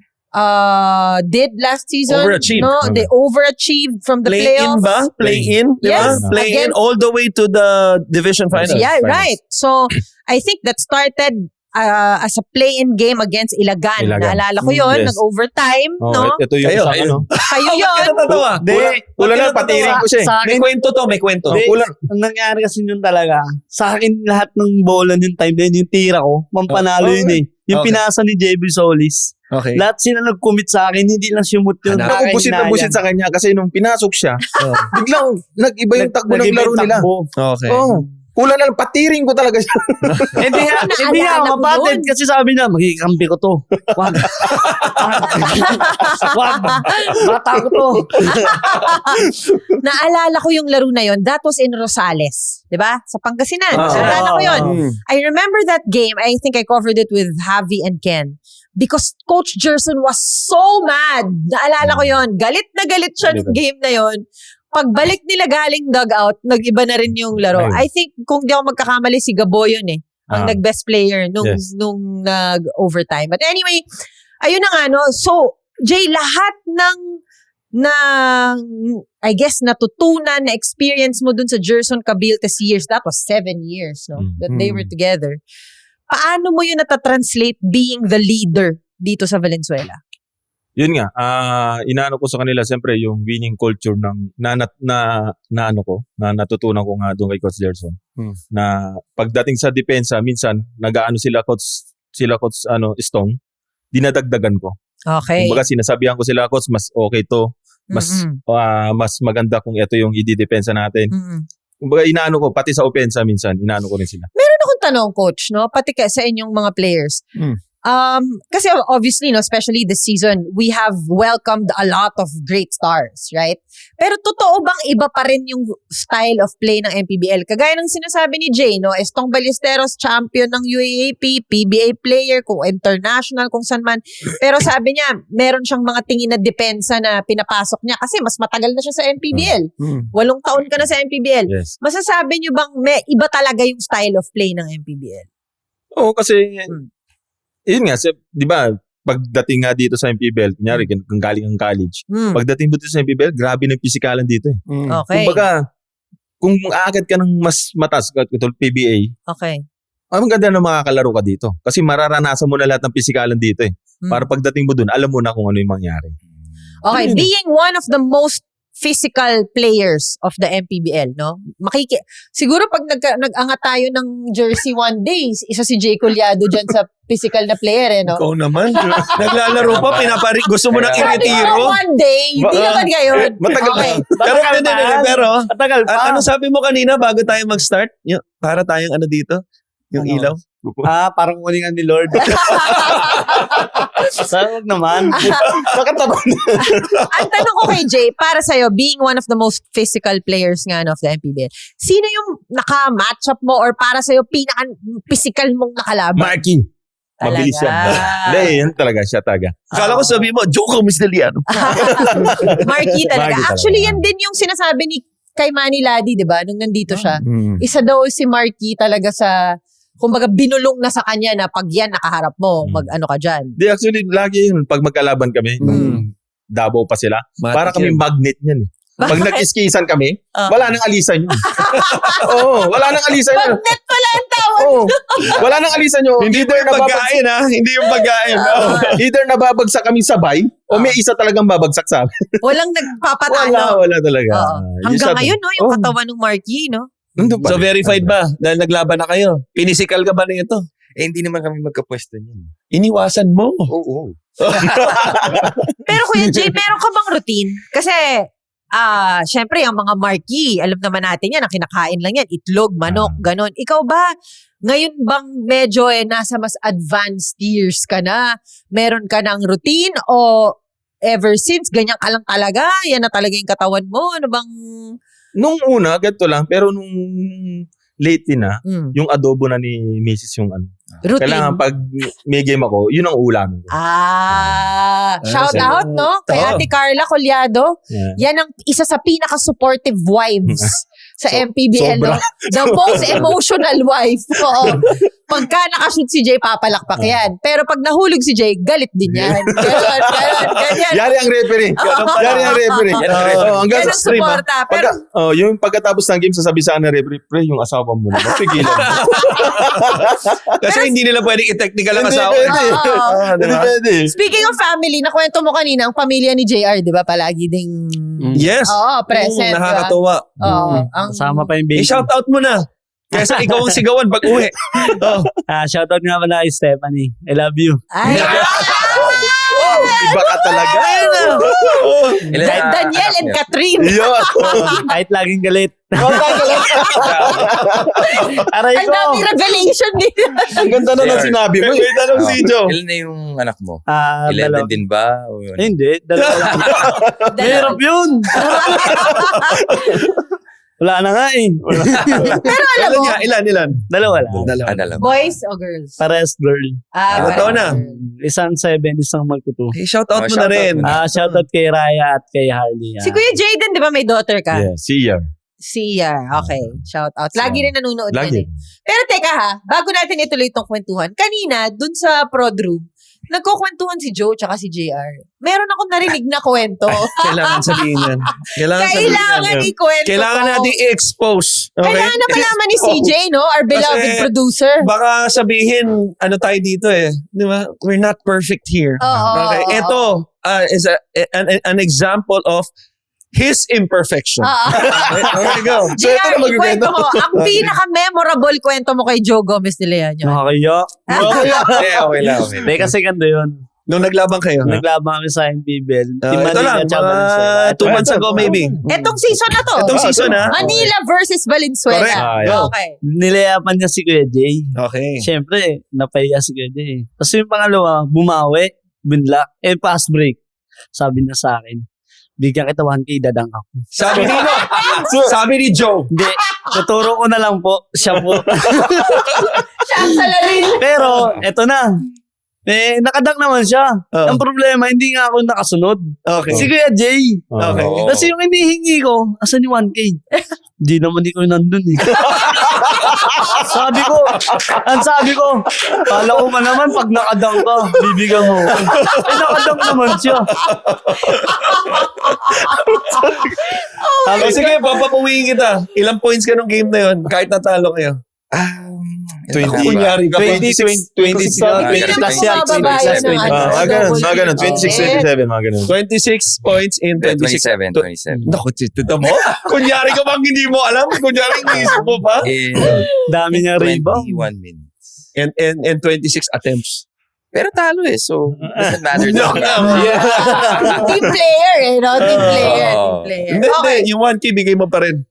did last season. Overachieved. No, they overachieved from the Play-in playoffs. ba? Play-in? Di ba? Yes. Play-in Against- all the way to the division finals. Yeah, right. So, I think that started as a play-in game against Ilagan. Ilagan. Naalala ko yun, Yes. nag-overtime, Oh, no? ito yung Kayo, isang ayun. ano. Kayo Ba't yun. ka natatawa? Wala lang, patiring ko siya eh. Sa May akin, kwento to, may kwento. Hindi. Kulang. ang nangyari kasi yun talaga, sa akin lahat ng bola yung time na yun, yung tira ko, mampanalo yun eh. Yung Okay. pinasa ni JB Solis. Okay. Lahat sila nag-commit sa akin, hindi lang sumut yun. Hanap. Ako busit na busit sa kanya kasi nung pinasok siya, biglang nag-iba yung takbo ng laro nila. Okay. Oh, kulang na lang, patiring ko talaga siya. Hindi nga, hindi nga, Naalala ko kapatid. yun. Kasi sabi na, magikampi ko to. Wag. Wag. Bata ko to. Naalala ko yung laro na yun. That was in Rosales. 'Di ba? Sa Pangasinan. Naalala ko yun. I remember that game. I think I covered it with Javi and Ken. Because Coach Gerson was so mad. Naalala ko yun. Galit na galit siya ng game na yun. Pagbalik nila galing dugout, nag-iba na rin yung laro. Ayun. I think, kung di ako magkakamali, si Gabo yun eh. Ang Ah. nag-best player nung, Yes. nung nag-overtime. But anyway, ayun na nga, no? So, Jay, lahat ng I guess, natutunan na experience mo dun sa Gerson Cabiltes years, that was 7 years, no? That they were together. Paano mo yun natatranslate being the leader dito sa Valenzuela? Yun nga, inaano ko sa kanila siyempre yung winning culture ng na natutunan ko nga doon kay Coach Gerson. Na pagdating sa depensa, minsan nagaano sila coach Stone, dinadagdagan ko. Okay. Kumbaga sinasabihan ko sila, coach, mas okay to, mas maganda kung ito yung i-depensa natin. Kumbaga inaano ko pati sa opensa minsan, inaano ko rin sila. Meron akong tanong, coach, no? Pati sa inyong mga players. Kasi obviously, no, especially this season, we have welcomed a lot of great stars, right? Pero totoo bang iba pa rin yung style of play ng MPBL? Kagaya ng sinasabi ni Jay, no? Estong Ballesteros, champion ng UAAP, PBA player, kung international, kung saan man. Pero sabi niya, meron siyang mga tingin na depensa na pinapasok niya kasi mas matagal na siya sa MPBL. 8 taon ka na sa MPBL. Yes. Masasabi niyo bang may iba talaga yung style of play ng MPBL? Oo, kasi yun nga, di ba, pagdating nga dito sa MPBL, kunyari, kung galing ang college, pagdating mo dito sa MPBL, grabe ng pisikalan dito eh. Okay. Kumbaga, kung aakit ka ng mas matas, katulad PBA, Okay. ang ganda na makakalaro ka dito. Kasi mararanasan mo na lahat ng pisikalan dito eh. Para pagdating mo dun, alam mo na kung ano yung mangyari. Okay, being one of the most physical players of the MPBL, no? Siguro pag nag-angat tayo ng jersey one day, isa si Jay Collado dyan sa physical na player, eh, no? Ikaw naman. Naglalaro pa, gusto mo nang Sabi ko, i-retiro. one day, hindi naman ngayon. Matagal Okay. Pero, Matagal pa. ano sabi mo kanina bago tayo mag-start? Para tayong ano dito? Yung Ano? ilaw? Parang ulingan ni Lord. Saan naman? Ang tanong ko kay Jay, para sa'yo, being one of the most physical players nga no, of the MPBL, sino yung naka-matchup mo or para sa'yo, pinaka-physical mong nakalaban? Marky. Mabilis yan. Hindi, yan talaga siya taga. Akala ko sabi mo, Joko Misdeliano. Marky talaga. Marky Actually, talaga. yan din yung sinasabi ni kay Manny Ladi, di ba? Nung nandito siya. Isa daw si Marky talaga sa, kumbaga binulong na sa kanya na pag yan nakaharap mo, mag-ano ka dyan. Di, actually, lagi yun. Pag magkalaban kami, Davao pa sila, para kami magnet niyan eh. Pag nag-iskisan kami, wala nang alisan yun. Oo, wala nang alisan yun. Magnet pala ang tawag. Oo, wala nang alisan yun. Hindi po yung pagkain ha. Hindi yung pagkain. Either nababagsak kami sabay, o may isa talagang babagsak sa amin. Walang nagpapatalo. Wala talaga. Oo. Hanggang ngayon, no, yung katawan ng Marky, no? Nandun pa So rin. verified ba? Dahil naglaban na kayo. Pinisikal ka ba na ito? hindi naman kami magkapwesto niyan. Iniwasan mo. Oo. Pero Kuya Jay, meron ka bang routine? Kasi, syempre, ang mga Marky, alam naman natin yan, ang kinakain lang yan, itlog, manok, ganon. Ikaw ba, ngayon bang medyo nasa mas advanced years ka na, meron ka ng routine o ever since, ganyan ka lang talaga, yan na talaga yung katawan mo? Ano bang... Nung una, ganito lang, pero nung lately na, Mm. yung adobo na ni Mrs. yung ano. Routine? Kailangan pag may game ako, yun ang ulamin ko. Shout sige. out, no? Kay Oo. Ate Carla Collado. Yeah. Yan ang isa sa pinaka-supportive wives sa MPBL, no? The most emotional wife. Oo. Pagka nakashoot si Jay, papalakpak yan. Pero pag nahulog si Jay, galit din yan. Ganyan. Yari ang referee. Yari ang referee. Hanggang Yan sa ang stream. suporta. Pero, Yung pagkatapos ng game, sasabi sa akin ng referee, pre, yung asawa mo na. Pigilan. Kasi hindi nila pwedeng i-technical ang Hindi asawa. pwede. Hindi pwede. speaking of family, nakwento mo kanina, ang pamilya ni JR, di ba, palagi ding, Yes. oo, present. Nakakatuwa. Oo. Ang, Kasama pa yung baby. I-shoutout mo na. Kesa ikaw ang sigawan pag uwi. Oh. Shoutout nga pala kay Stephanie. I love you. ay, Iba ka talaga. Kahit Daniel and Catherine. Yun. Kahit laging galit. Aray Ang ko. dami revelation nila. Ang ganda na ng sinabi mo. May tanong si Joe. Ilan na yung anak mo? Dalawa. 11 din ba? O ano? Hindi, dalawa lang. Mahirap yun. Wala na nga eh. Pero alam mo, Ilan? Dalawa lang. Dalawa. boys o girls? Pares girl. Ilan taon na? Isang 7, isang magtuto. Shoutout mo na rin. Shoutout kay Raya at kay Harley. Si Kuya Jaden, di ba may daughter ka? Yeah, see ya. Sia. Okay. Shout out. Lagi rin nanonood Lagi. yan eh. Pero teka ha, bago natin ituloy itong kwentuhan, kanina, dun sa prod room, nagkukwentuhan si Joe tsaka si JR. Meron akong narinig na kwento. Kailangan sabihin yan. Kailangan ikwento Kailangan ko. natin i-expose. Okay? Kailangan na malaman ni CJ, no? Our beloved Kasi producer. Baka sabihin, ano tayo dito eh. Di ba? We're not perfect here. Oo, Okay. oo, Ito is an example of his imperfection. There you go. So, ito JR, na magkwento. ikwento mo. Ang pinaka-memorable kwento mo kay Joe Gomez de Leon. Nakakayak. Okay lang. Hindi kasi ganda yun. Nung naglabang kayo. Naglabang kami sa MPBL. Ito lang, mga 2 months ago maybe. Etong season na to. Itong season ha. Manila versus Valenzuela. Correct. Okay. Nilayapan niya si Kuya Jay. Okay. Siyempre, napahiya si Kuya Jay. Tapos yung pangalawa, bumawi, binlock, pass break. Sabi niya sa akin, bigyan kita 1K, dadang ako. Sabi ni Joe. Hindi, tuturo ko na lang po. Siya po. Siya ang salarin. Pero, eto na. Nakadak naman siya. Oo. Ang problema, hindi nga ako nakasunod. Okay. Si Kuya Jay. Okay. Oo. Kasi yung hinihingi ko, asan yung 1K? Hindi naman di ko nandun eh. Ang sabi ko, kala ko man naman pag nakadang ka, bibigyan mo. Nakadang naman siya. Sige, papapuwiin kita. Ilang points ka nung game na yun? Kahit natalo kayo. Kunyari ka. 26 plus yan. Bumababa yan ng ano. Mga ganun. 26, 27, mga ganun. 26 points in 26. 27. Naku, tita mo? Kunyari ka bang hindi mo alam? Kunyari iniisip mo pa? Dami niya rebound. 21 minutes. And 26 attempts. Pero talo eh, so doesn't matter. Team player eh, no? Team player. Oo. Team player. Hindi, Okay. yung 1K bigay mo pa rin.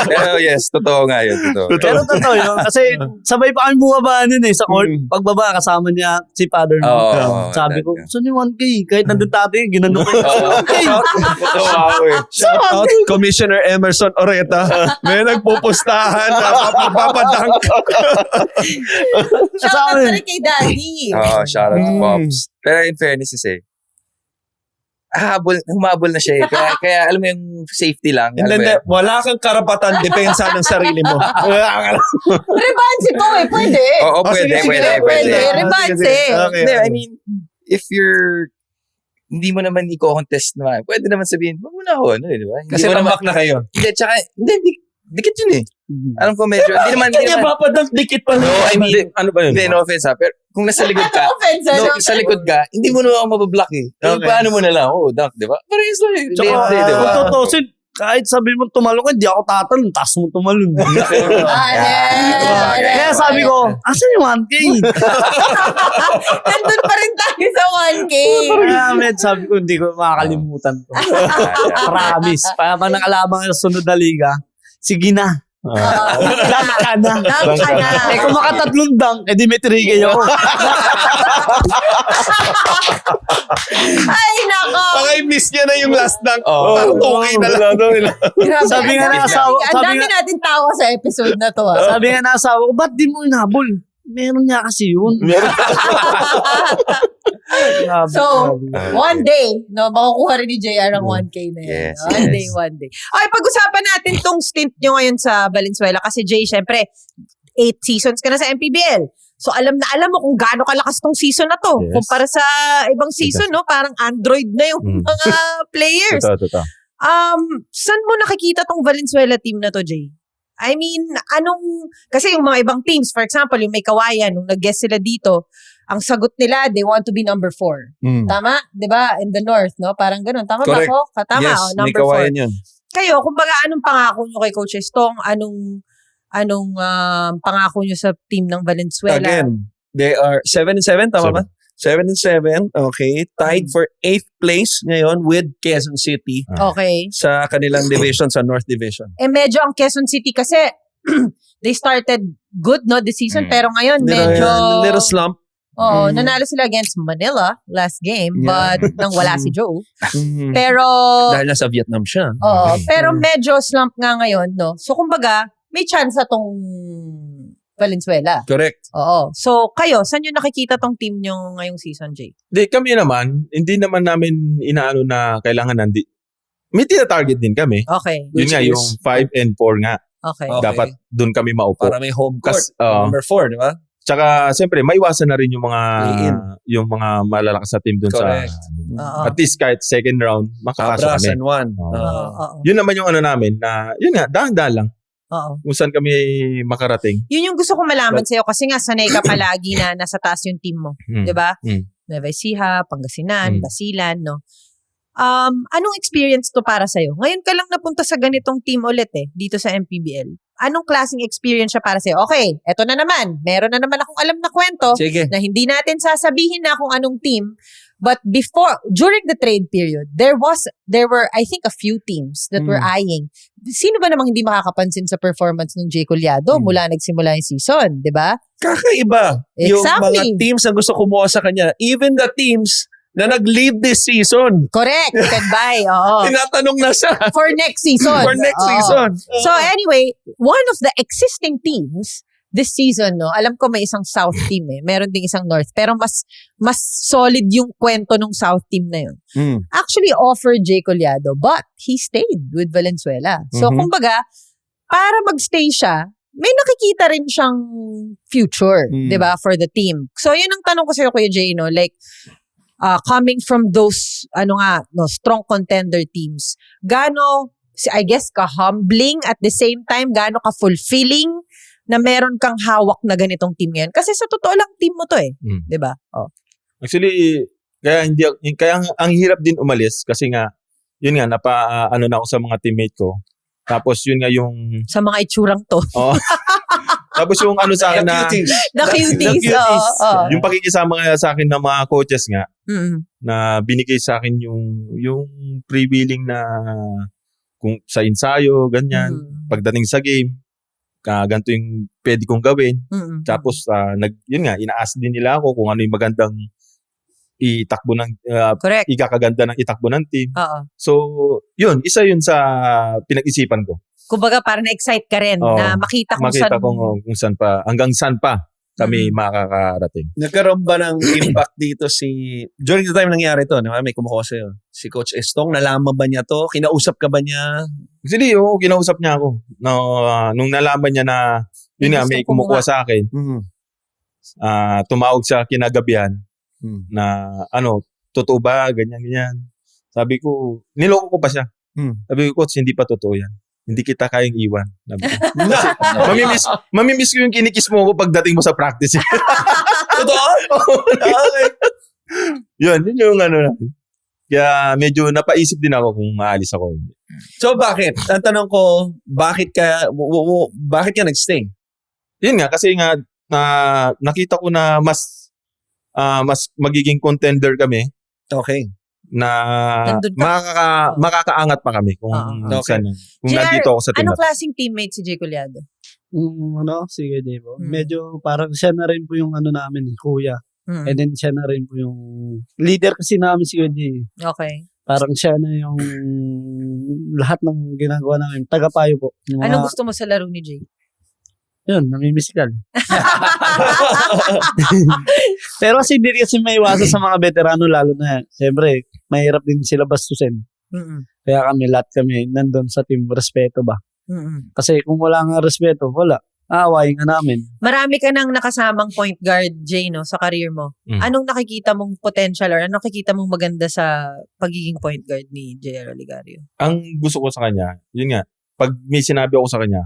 Pero yes, totoo nga yun. Totoo. Pero totoo yun. Kasi sabay pa kami bumaba nun eh. Sa court, pagbaba, kasama niya si father mo. Oo, Sabi ko, that- saan yung 1K? Kahit nandun tatay, ginano ko yung 1K. Shout out Commissioner Emerson Oreta. May nagpupustahan na papadang. Shout out na rin kay Daddy. Shout out to Pops. Pero in fairness kasi, humabol na siya eh. Kaya alam mo yung safety lang. Alam mo Hindi, yun? wala kang karapatan depensa ng sarili mo. Rebansi to eh, pwede. Oo, pwede. Pwede. Rebansi. Hindi, I mean, if you're hindi mo naman i-contest naman, pwede naman sabihin, wag mo na ako, ano, di ba? Hindi Kasi mo naman, tambak na kayo. hindi, tsaka, hindi, dikit yun eh. Alam ko medyo, hindi naman, Kanya papadang dikit pa no, I mean, Ano ba yun? hindi, no offense ha, pero kung nasa likod ka, Offense, no, ano? sa likod ka, hindi mo naman mabablock eh. Okay. Paano mo na lang, dunk, di ba? Parehas lang eh. Tsaka, Hindi, di ba? kung tutusin, kahit sabi mo tumalon ka, di ako tatalon, taas mo tumalon. Kaya sabi ko, asan yung 1K? Nandun pa rin tayo sa 1K. Kaya sabi ko, hindi ko makakalimutan to. Promise. Pag nakalamang sa sunod na liga, sige na. Dunk ka na. Dunk ka na. Kung makatatlong dunk, edi may trigger ako. Ay, nako. Pakay-miss niya na yung last dunk. Oo. Parang okay na lang. Grabe, Sabi nga ang ng dami- asawa, Ang sabi dami nga- natin tawa sa episode na to. Sabi nga na asawa ko, ba't di mo inabol? Meron niya kasi yun. So, one day, no, makukuha rin ni JR ang 1K na yan. Yes, One yes. day, one day. Okay, pag-usapan natin tong stint nyo ngayon sa Valenzuela kasi Jay, syempre, 8 seasons ka na sa MPBL. So, alam mo kung gaano kalakas tong season na to. Yes. Kumpara sa ibang season, no? Parang Android na yung mga players. Totoo. Saan mo nakikita tong Valenzuela team na to, Jay? I mean, kasi yung mga ibang teams, for example, yung may Kawayan, nung nag-guest sila dito, ang sagot nila, they want to be number 4. Tama? 'Di ba? In the North, no? Parang ganun. Tama Correct. ba ako? Tama, Yes, may number 4. kawayan yun. Kayo, kumbaga, anong pangako nyo kay Coach Estong? Anong pangako nyo sa team ng Valenzuela? Again, they are 7-7, tama ba? 7-7, okay. Tied for 8th place ngayon with Quezon City Okay. sa kanilang division, sa North Division. Medyo ang Quezon City kasi, they started good, no, this season, pero ngayon, medyo... Little slump. Oo, nanalo sila against Manila last game, Yeah. but nang wala si Joe. Pero, Dahil nasa Vietnam siya. pero medyo slump nga ngayon, no? So, kumbaga, may chance tong Valenzuela. Correct. Oo. So, kayo, saan nyo nakikita tong team nyo ngayong season, Jay? Kami naman, hindi naman namin inaano na kailangan may tina-target din kami. Okay. Yun Which nga, is- yung 5 and 4 nga. Okay. Okay. Dapat doon kami maupo. Para may home court. Number Number 4, di ba? Tsaka, siyempre, maiwasan na rin Play-in. yung mga malalakas na team doon sa... Correct. Oo. At least kahit second round, makakasok Cabra, kami. San Juan. Oo. Oo. Yun naman yung ano namin na, yun nga, dahan-dahan lang Oo. kung saan kami makarating. Yun yung gusto ko malaman sa'yo kasi nga sanay ka palagi na nasa taas yung team mo. Di ba? Nueva Ecija, Pangasinan, Basilan, no? Anong experience to para sa'yo? Ngayon ka lang napunta sa ganitong team ulit dito sa MPBL. Anong klaseng experience siya para sa'yo? Okay, eto na naman. Meron na naman akong alam na kwento Sige. na hindi natin sasabihin na kung anong team. But during the trade period, there were, I think, a few teams that were eyeing. Sino ba namang hindi makakapansin sa performance ng Jay Collado mula nagsimula yung season, di ba? Kakaiba. Yung Exactly. mga teams na gusto kumuha sa kanya. Even the teams na nag-lead this season. Correct, you can buy. Oo. Tinatanong na siya For next season. for next Oo. season. So anyway, one of the existing teams this season, no, alam ko may isang South team meron ding isang North, pero mas solid yung kwento ng South team na yun. Actually offered Jay Collado, but he stayed with Valenzuela. So kumbaga, para magstay siya, may nakikita rin siyang future, 'di ba, for the team. So yun ang tanong ko sa iyo, Kuya Jay, no, like coming from those strong contender teams, I guess ka-humbling at the same time gaano ka-fulfilling na meron kang hawak na ganitong team ngayon. Kasi sa totoo lang team mo to 'di ba? Oh. Actually, kaya ang hirap din umalis kasi nga, yun nga, na ako sa mga teammate ko. Tapos yun nga yung, Sa mga itsurang to. tapos yung ano sa akin na, The cuties. cuties. Oo. yung pakikisama nga sa akin ng mga coaches nga, Mm. na binigay sa akin yung pre-willing na kung sa ensayo, ganyan, pagdating sa game, ganito yung pwede kong gawin. Mm. Tapos, yun nga, ina-ask din nila ako kung ano yung magandang itakbo ng, Correct. ikakaganda ng itakbo ng team. Oo. So, yun, isa yun sa pinag-isipan ko. Kumbaga parang na-excite ka rin Oo. na makita kung Makita saan. kung saan pa, hanggang saan pa kami makakarating. Nagkaroon ba ng impact dito during the time nangyari to, may kumukuha sa'yo, si Coach Estong, nalaman ba niya to? Kinausap ka ba niya? Actually, kinausap niya ako. No, nung nalaman niya na, yun nga, may Gustong kumukuha sa akin, tumawag sa kinagabihan na, totoo ba, ganyan. Sabi ko, niloko ko pa siya. Sabi ko, Coach, hindi pa totoo yan. Hindi kita kayang iwan. Sabi ko. Mamimiss ko yung kinikis mo ko pagdating mo sa practice. Totoo? Okay. yun yung natin. Kaya medyo napaisip din ako kung maalis ako. So bakit? Ang tanong ko, bakit ka nagstay? Yun nga, kasi nga, nakita ko na mas magiging contender kami Okay. na Nandun ka. makakaangat pa kami kung Okay. kung JR, nandito ako sa team. Anong klaseng teammate si Jay Collado? Sige, Dave. Hmm. Medyo parang siya na rin po yung namin, kuya. Mm. And then siya na rin po yung leader kasi namin si Kuya Jay. Okay. Parang siya na yung lahat ng ginagawa namin. Tagapayo po. Yung Anong mga- gusto mo sa laro ni Jay? Yun, namimisikal. Pero kasi hindi kasi maiwasan sa mga veterano, lalo na, siyempre, mahirap din sila bastusin. Mm-mm. Kaya kami, nandun sa team respeto ba? Mm-mm. Kasi kung wala nga respeto, wala. Aawayin ka namin. Marami ka nang nakasamang point guard, Jay, no, sa career mo. Anong nakikita mong potential or anong nakikita mong maganda sa pagiging point guard ni J.R. Oligario? Ang gusto ko sa kanya, yun nga, pag may sinabi ako sa kanya,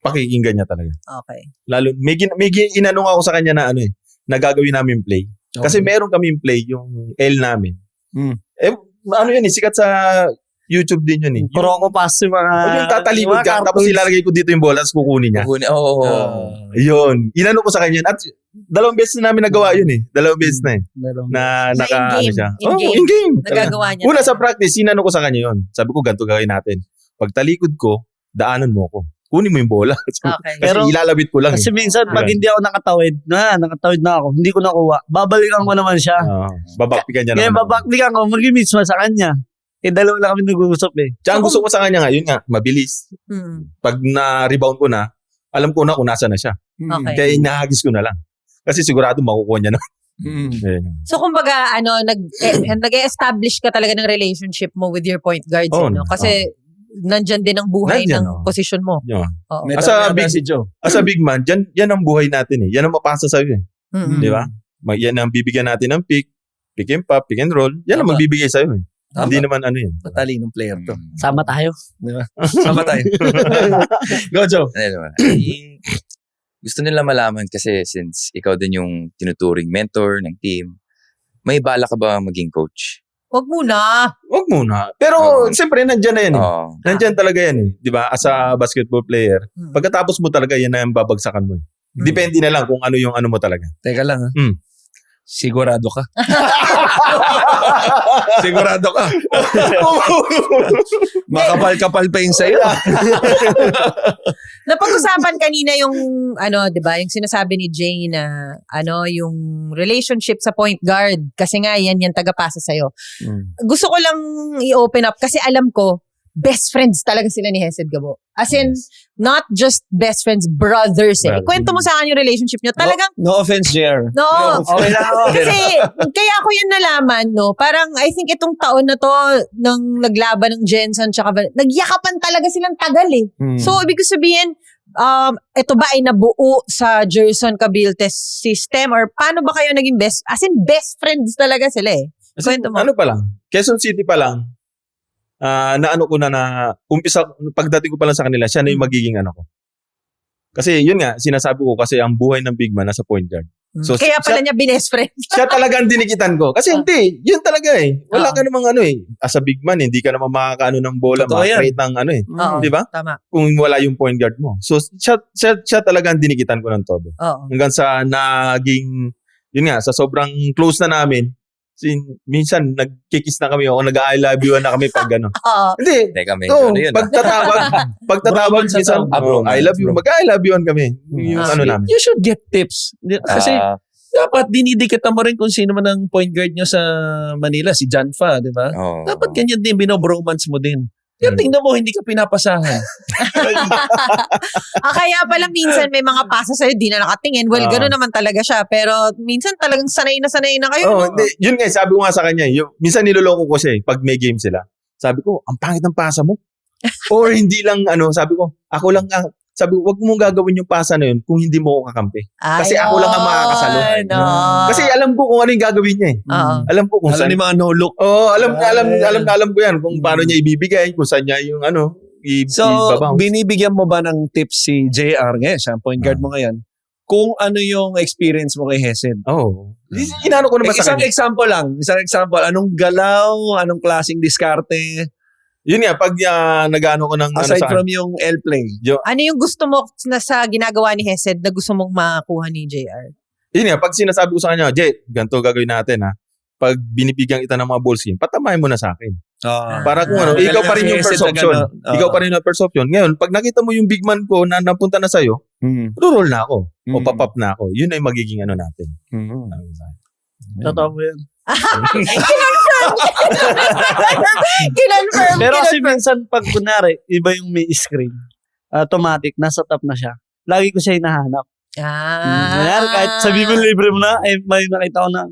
pakikinggan niya talaga. Okay. Lalo, may inanong ako sa kanya na na gagawin namin play. Kasi meron kaming play, yung L namin. Sikat sa YouTube din yun eh. Kuroko pass yung mga... Yung tatalikod ka, tapos ilalagay ko dito yung bola, tapos kukunin niya. Yun. Inano ko sa kanya. At 2 beses na namin nagawa yun eh. 2 beses na eh. Na in-game. siya. In-game. In-game. Nagagawa niya. Una sa practice, inano ko sa kanya yun. Sabi ko, ganito gawin natin. Pag talikod ko, daanan mo ko. Kunin mo yung bola. Okay. Kasi ilalabit ko lang. Kasi minsan, pag hindi ako nakatawid na ako, hindi ko nakuha, babalikan ko naman siya. Babakpikan niya Ngayon, naman. babakpikan ko, mag-misma sa kanya. Dalawa lang kami nag-uusap eh. Tsaka ang gusto ko sa kanya nga, yun nga, mabilis. Pag na-rebound ko na, alam ko na kung nasa na siya. Okay. Kaya inahagis ko na lang. Kasi sigurado makukuha niya na. So kumbaga, nag-establish ka talaga ng relationship mo with your point guards, no? Kasi nandyan din ang buhay Nandyan, ng posisyon mo. Yun. Oo. As a big man, yan ang buhay natin eh. Yan ang mapasa sa'yo eh. Mm-mm. Di ba? Yan ang bibigyan natin ng pick and pop, pick and roll. Yan ang magbibigay sa'yo eh. Hindi naman yan. Matalinong player to. Sama tayo. Diba? Sama tayo. Go, Joe. Gusto nila malaman kasi since ikaw din yung tinuturing mentor ng team, may bala ka ba maging coach? Wag muna. Wag muna. Pero siyempre, nandyan na yan eh. Oo. Nandyan talaga yan eh. Di ba? As a basketball player, pagkatapos mo talaga, yan na yung babagsakan mo eh. Depende na lang kung ano yung ano mo talaga. Teka lang ha. Sigurado ka? Sigurado ka? Makapal-kapal pa yung sa'yo. Napag-usapan kanina yung, 'di ba, yung sinasabi ni Jay na, yung relationship sa point guard. Kasi nga, yan tagapasa sa'yo. Gusto ko lang i-open up kasi alam ko, best friends talaga sila ni Hesed Gabo. As in, not just best friends, brothers eh. Kwento mo sa akin yung relationship nyo. Talagang, No offense, JR. no. Okay na ako. Kasi, kaya ako yan nalaman, no? Parang, I think itong taon na to, nang naglaban ng Jensen, tsaka, nagyakapan talaga silang tagal eh. So, ibig ko sabihin, ito ba ay nabuo sa Jerson Cabiltes system or paano ba kayo naging best? As in, best friends talaga sila eh. Kwento mo. Ano pa lang? Quezon City pa lang, umpisa, pagdating ko pa lang sa kanila, siya na yung magiging ko. Kasi yun nga, sinasabi ko kasi ang buhay ng big man nasa point guard. So, Kaya pala niya binest friend. siya talaga ang dinikitan ko. Kasi hindi, yun talaga eh. Wala ka namang as a big man, hindi ka naman makakaano ng bola, Totoo yan. makakreate ng Oo. di ba? Tama. Kung wala yung point guard mo. So, siya talaga ang dinikitan ko ng todo. Oo. Hanggang sa naging, yun nga, sa sobrang close na namin, minsan nagkikis na kami o nag-I love you na kami pag Oo. Hindi. Teka, may Oo, yun. pagtatawag minsan, I love you, mag-I love you kami. Yung namin. You should get tips. Kasi dapat dinidikita mo rin kung sino man ang point guard nyo sa Manila, si John Fa, di ba? Dapat ganyan din, binobromance mo din. Kaya tingnan mo, hindi ka pinapasahan. Kaya pala minsan may mga pasa sa'yo, di na nakatingin. Well, gano'n naman talaga siya. Pero minsan talagang sanay na kayo. Oh, yun nga, sabi ko nga sa kanya, minsan niloloko ko siya pag may game sila. Sabi ko, ang pangit ng pasa mo. Or hindi lang, sabi ko, ako lang, sabi ko, wag mong gagawin yung pasa na yun kung hindi mo ako kakampi. Kasi ako lang ang makakasalo. Kasi alam ko kung ano yung gagawin niya eh. Alam ko kung Alam saan. ni mga no-look. Alam ko yan kung paano niya ibibigay, kung saan niya yung So, ibabounce. binibigyan mo ba ng tips si JR ngayon, siya ang point guard mo ngayon, kung ano yung experience mo kay Hesed? Inano ko naman sa Isang kanya. example lang. Anong galaw, anong klaseng diskarte, Yun nga, pag nag-ano ko ng aside from yung L-play. Ano yung gusto mo na sa ginagawa ni Hesed na gusto mong makuha ni JR? Yun nga, pag sinasabi ko sa kanya, Jay, ganito gagawin natin ha. Pag binibigyan kita ng mga ball scheme, patamahin mo na sa akin. Para kung ikaw pa rin yung first option. Ikaw pa rin yung first option. Ngayon, pag nakita mo yung big man ko na napunta na sa'yo, roll na ako. O papap na ako. Yun ay magiging natin. Totoo mo yan. Kinonfirm. Pero kasi minsan pag kunwari, iba yung may screen, automatic, nasa top na siya. lagi ko siya hinahanap. Kaya kahit sabi mo libre mo na, may nakita ko na,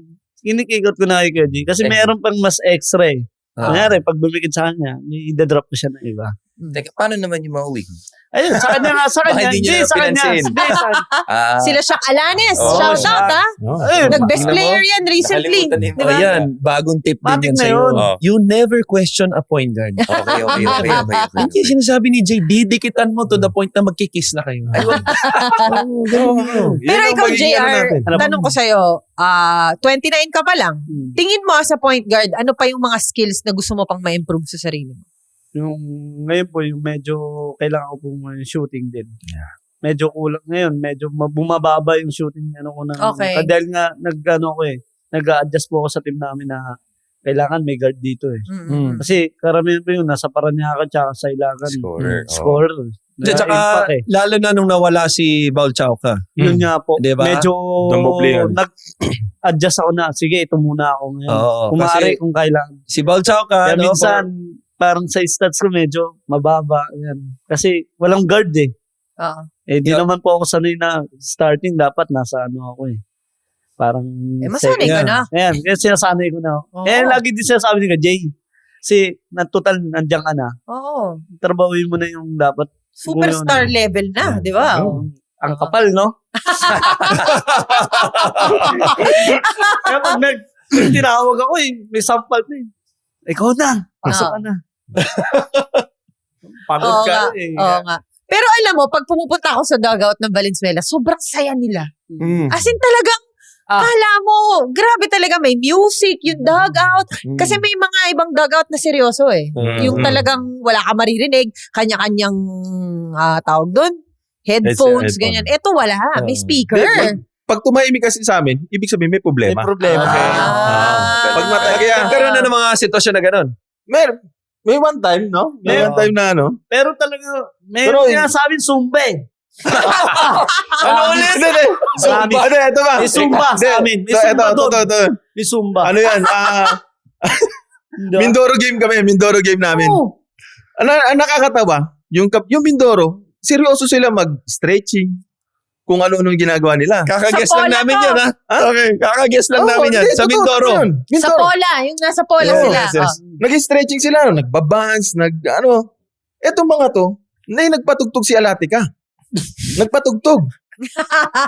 kinikikot ko na kay Kuya G. Kasi meron pang mas extra eh. Kunyari, pag bumikit sa kanya, may idadrop ko siya ng iba. Teka, paano naman yung mga week? Ayun, sa kanya nga, sa kanya. Baka hindi Hindi, niyo sa kanya. pinansin. Hindi, sa kanya. Sila Shaq Alanes. Oh, Shout out, ha? Ayun, Nag-best tingnan mo. player yan recently. Nakalimutan niyo. Di ba? Ayan, bagong tip din Matik yan na sa'yo. yun. You never question a point guard. Okay. Hindi sinasabi ni Jay, didikitan mo to the point na magkikiss na kayo. Pero ikaw, JR, Alam mo- tanong ko sa'yo, 29 ka pa lang. Tingin mo as a point guard, ano pa yung mga skills na gusto mo pang ma-improve sa sarili mo? Yung ngayon po, yung medyo kailangan ko pong shooting din. Medyo kulang ngayon, medyo bumababa yung shooting ko na. Okay. Dahil nga nag-a-adjust po ako sa team namin na kailangan may guard dito eh. Kasi karamihan po yun, nasa Parañaque tsaka sa Ilagan. Scorer. At saka, lalo na nung nawala si Balchauca. Yun nga po. Diba? Medyo Dumobli yun. nag-adjust ako na, sige, ito muna ako ngayon. Oo, Kung maaari, kasi kung kailangan. si Balchauca, Kaya minsan, parang sa stats ko medyo mababa. Yan. Kasi walang guard eh. Oo. Di naman po ako sanay na starting. Dapat nasa ako eh. Parang... Masanay ka na. Ayan, kaya sinasanay ko na. Oo. Kaya lagi din sinasabi ni Jay. Kasi total nandiyan ka na. Oo. Trabahuin mo na yung dapat. Superstar level na, di ba? Ang kapal, no? Kaya pag tinawag ako may sample na eh. Ikaw na. Pasok ka na. Pagod Oo ka nga. eh. Oo nga. Pero alam mo, pag pumupunta ako sa dugout ng Valenzuela, sobrang saya nila. As in talagang, kala mo, grabe talaga, may music, yung dugout. Kasi may mga ibang dugout na seryoso eh. Yung talagang wala ka maririnig, kanya-kanyang tawag doon, headphones, Headphone. ganyan. Eto wala, may speaker. Pag tumahimik kasi sa amin, ibig sabihin may problema. May problema. Okay. Pag matagyan, Nagkaroon na ng mga sitwasyon na gano'n. may one time, no? May one time na ano. Pero talaga, may Pero- sinasabing Zumba eh. Ano ulit? Hindi. Sabi. Ano, ito ba? May Zumba sa amin. May Ito, Zumba doon. ito. May Zumba. Ano yan? Mindoro game kami. Mindoro game namin. Oh. Ang nakakatawa, yung Mindoro, seryoso sila mag-stretching, kung ano-ano yung ginagawa nila. Kakaguess Sa lang Pola namin to. yan, ha? Okay, kakaguess lang Oo, namin yan. hindi, Sa totoo Mindoro. yun. Sa Mindoro. Pola, yung nasa Pola Oo, sila. yes. Nag-stretching sila, nagbabans, etong mga to, nagpatugtog si Alatica. Nagpatugtog.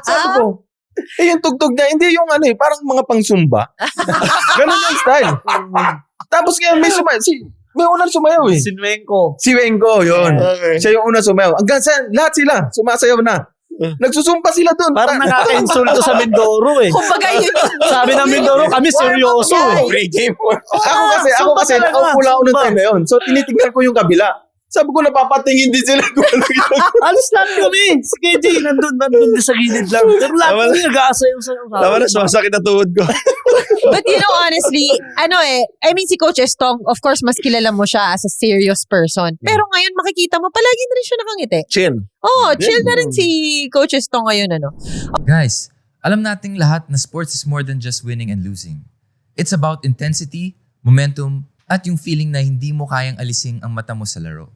Sabi ko, yung tugtog niya, hindi yung parang mga pang-zumba. Ganun yung style. Tapos ngayon may unang sumayaw eh. Sinwenko. Si Wengo, yun. Okay. Siya yung unang sumayaw. Hanggang lahat sila, sumasayaw na. Nagsusumpa sila doon. Parang nakaka-insulto sa Mindoro eh. Kumbaga yun yung... Sabi ng Mindoro, kami seryoso eh. Free game. Ako kasi, talaga. nakapula ako ng Zumba. time na yun. So, tinitignan ko yung kabila. Sabi ko, napapatingin din sila kung ano ginagawa. Alos lahat kami. Si KJ, nandun din sa gilid lang. Pero lahat Tama kami nag-aasayaw sa Tama na, sumasakit ang tuhod ko. But honestly, si Coach Estong, of course, mas kilala mo siya as a serious person. Pero ngayon, makikita mo, palagi na rin siya nakangiti. Chin. Chill na rin si Coach Estong ngayon, Guys, alam nating lahat na sports is more than just winning and losing. It's about intensity, momentum, at yung feeling na hindi mo kayang alising ang mata mo sa laro.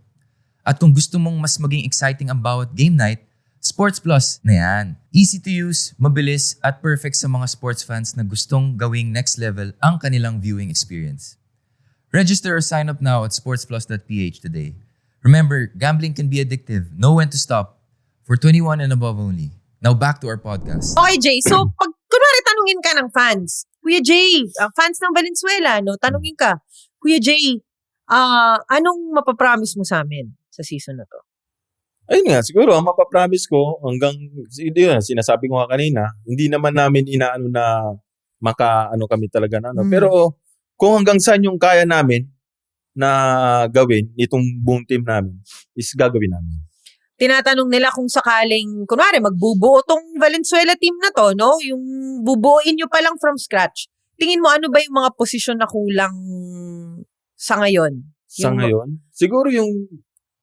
At kung gusto mong mas maging exciting ang bawat game night, Sports Plus na yan. Easy to use, mabilis, at perfect sa mga sports fans na gustong gawing next level ang kanilang viewing experience. Register or sign up now at sportsplus.ph today. Remember, gambling can be addictive. Know when to stop. For 21 and above only. Now back to our podcast. Okay, Jay. So, pag kunwari tanungin ka ng fans, Kuya Jay, fans ng Valenzuela, tanungin ka, Kuya Jay, anong mapapromise mo sa amin sa season na to? Ayun nga, siguro, ang mapapromise ko, hanggang, yun, sinasabi ko nga kanina, hindi naman namin inaano na kami talaga na. Pero, kung hanggang saan yung kaya namin na gawin, itong buong team namin, is gagawin namin. Tinatanong nila kung sakaling, kunwari, magbubuo tong Valenzuela team na to, no? Yung bubuuin nyo pa lang from scratch. Tingin mo, ano ba yung mga posisyon na kulang sa ngayon? Sa ngayon? Siguro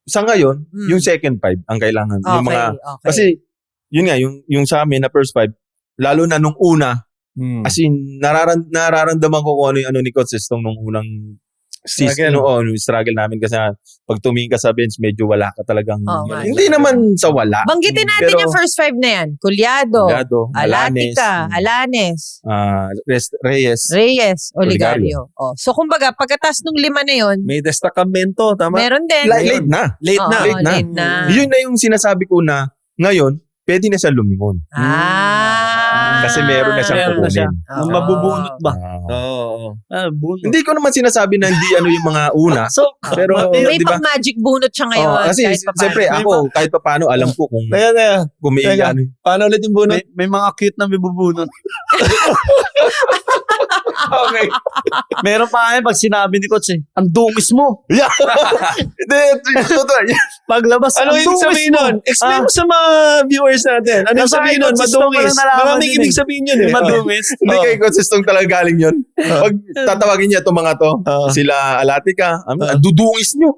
sa ngayon, yung second five ang kailangan. Yung mga, okay. kasi, yun nga, yung sa amin na first five, lalo na nung una, as in, nararamdaman ko kung ano yung ni Coach Estong nung unang Yung struggle namin kasi pag tumingin ka sa bench, medyo wala ka talagang... Oo nga. hindi naman sa wala. Banggitin natin Pero- yung first 5 na yan. Culiado, Alanes, Alatica, Alanes, Reyes. Reyes, Oligario. Oligario. So kumbaga, pagkatas nung 5 na yun, May destacamento, tama? meron din. Late na. Late na. Oo, late na. late na. Yun na yung sinasabi ko na ngayon, pwede na siya lumingon. Kasi meron na siyang Meron na siya. kukunin. Nung mabubunot ba? Oo. Bunot. Hindi ko naman sinasabi na hindi yung mga una. So, Pero, May di ba? pang magic bunot siya ngayon. Kasi kahit papaano. siyempre ako, kahit pa paano, alam ko kung Kaya, may Teka. Paano ulit yung bunot? may mga cute na may bubunot. Okay. Meron pa nga pag sinabi ni Coach ang dungis mo. Hindi, totoo. Paglabas, Ano ang yung dungis sabihin mo. nun? Explain mo sa mga viewers natin. Ano yung Nasa sabihin nun? ecosystem ko Madungis. lang nalaman Maraming yun ibig eh. sabihin yun eh. Madungis. Hindi kay consistong talaga galing yun. Pag tatawagin niya itong mga to, sila Alatica, dudungis nyo.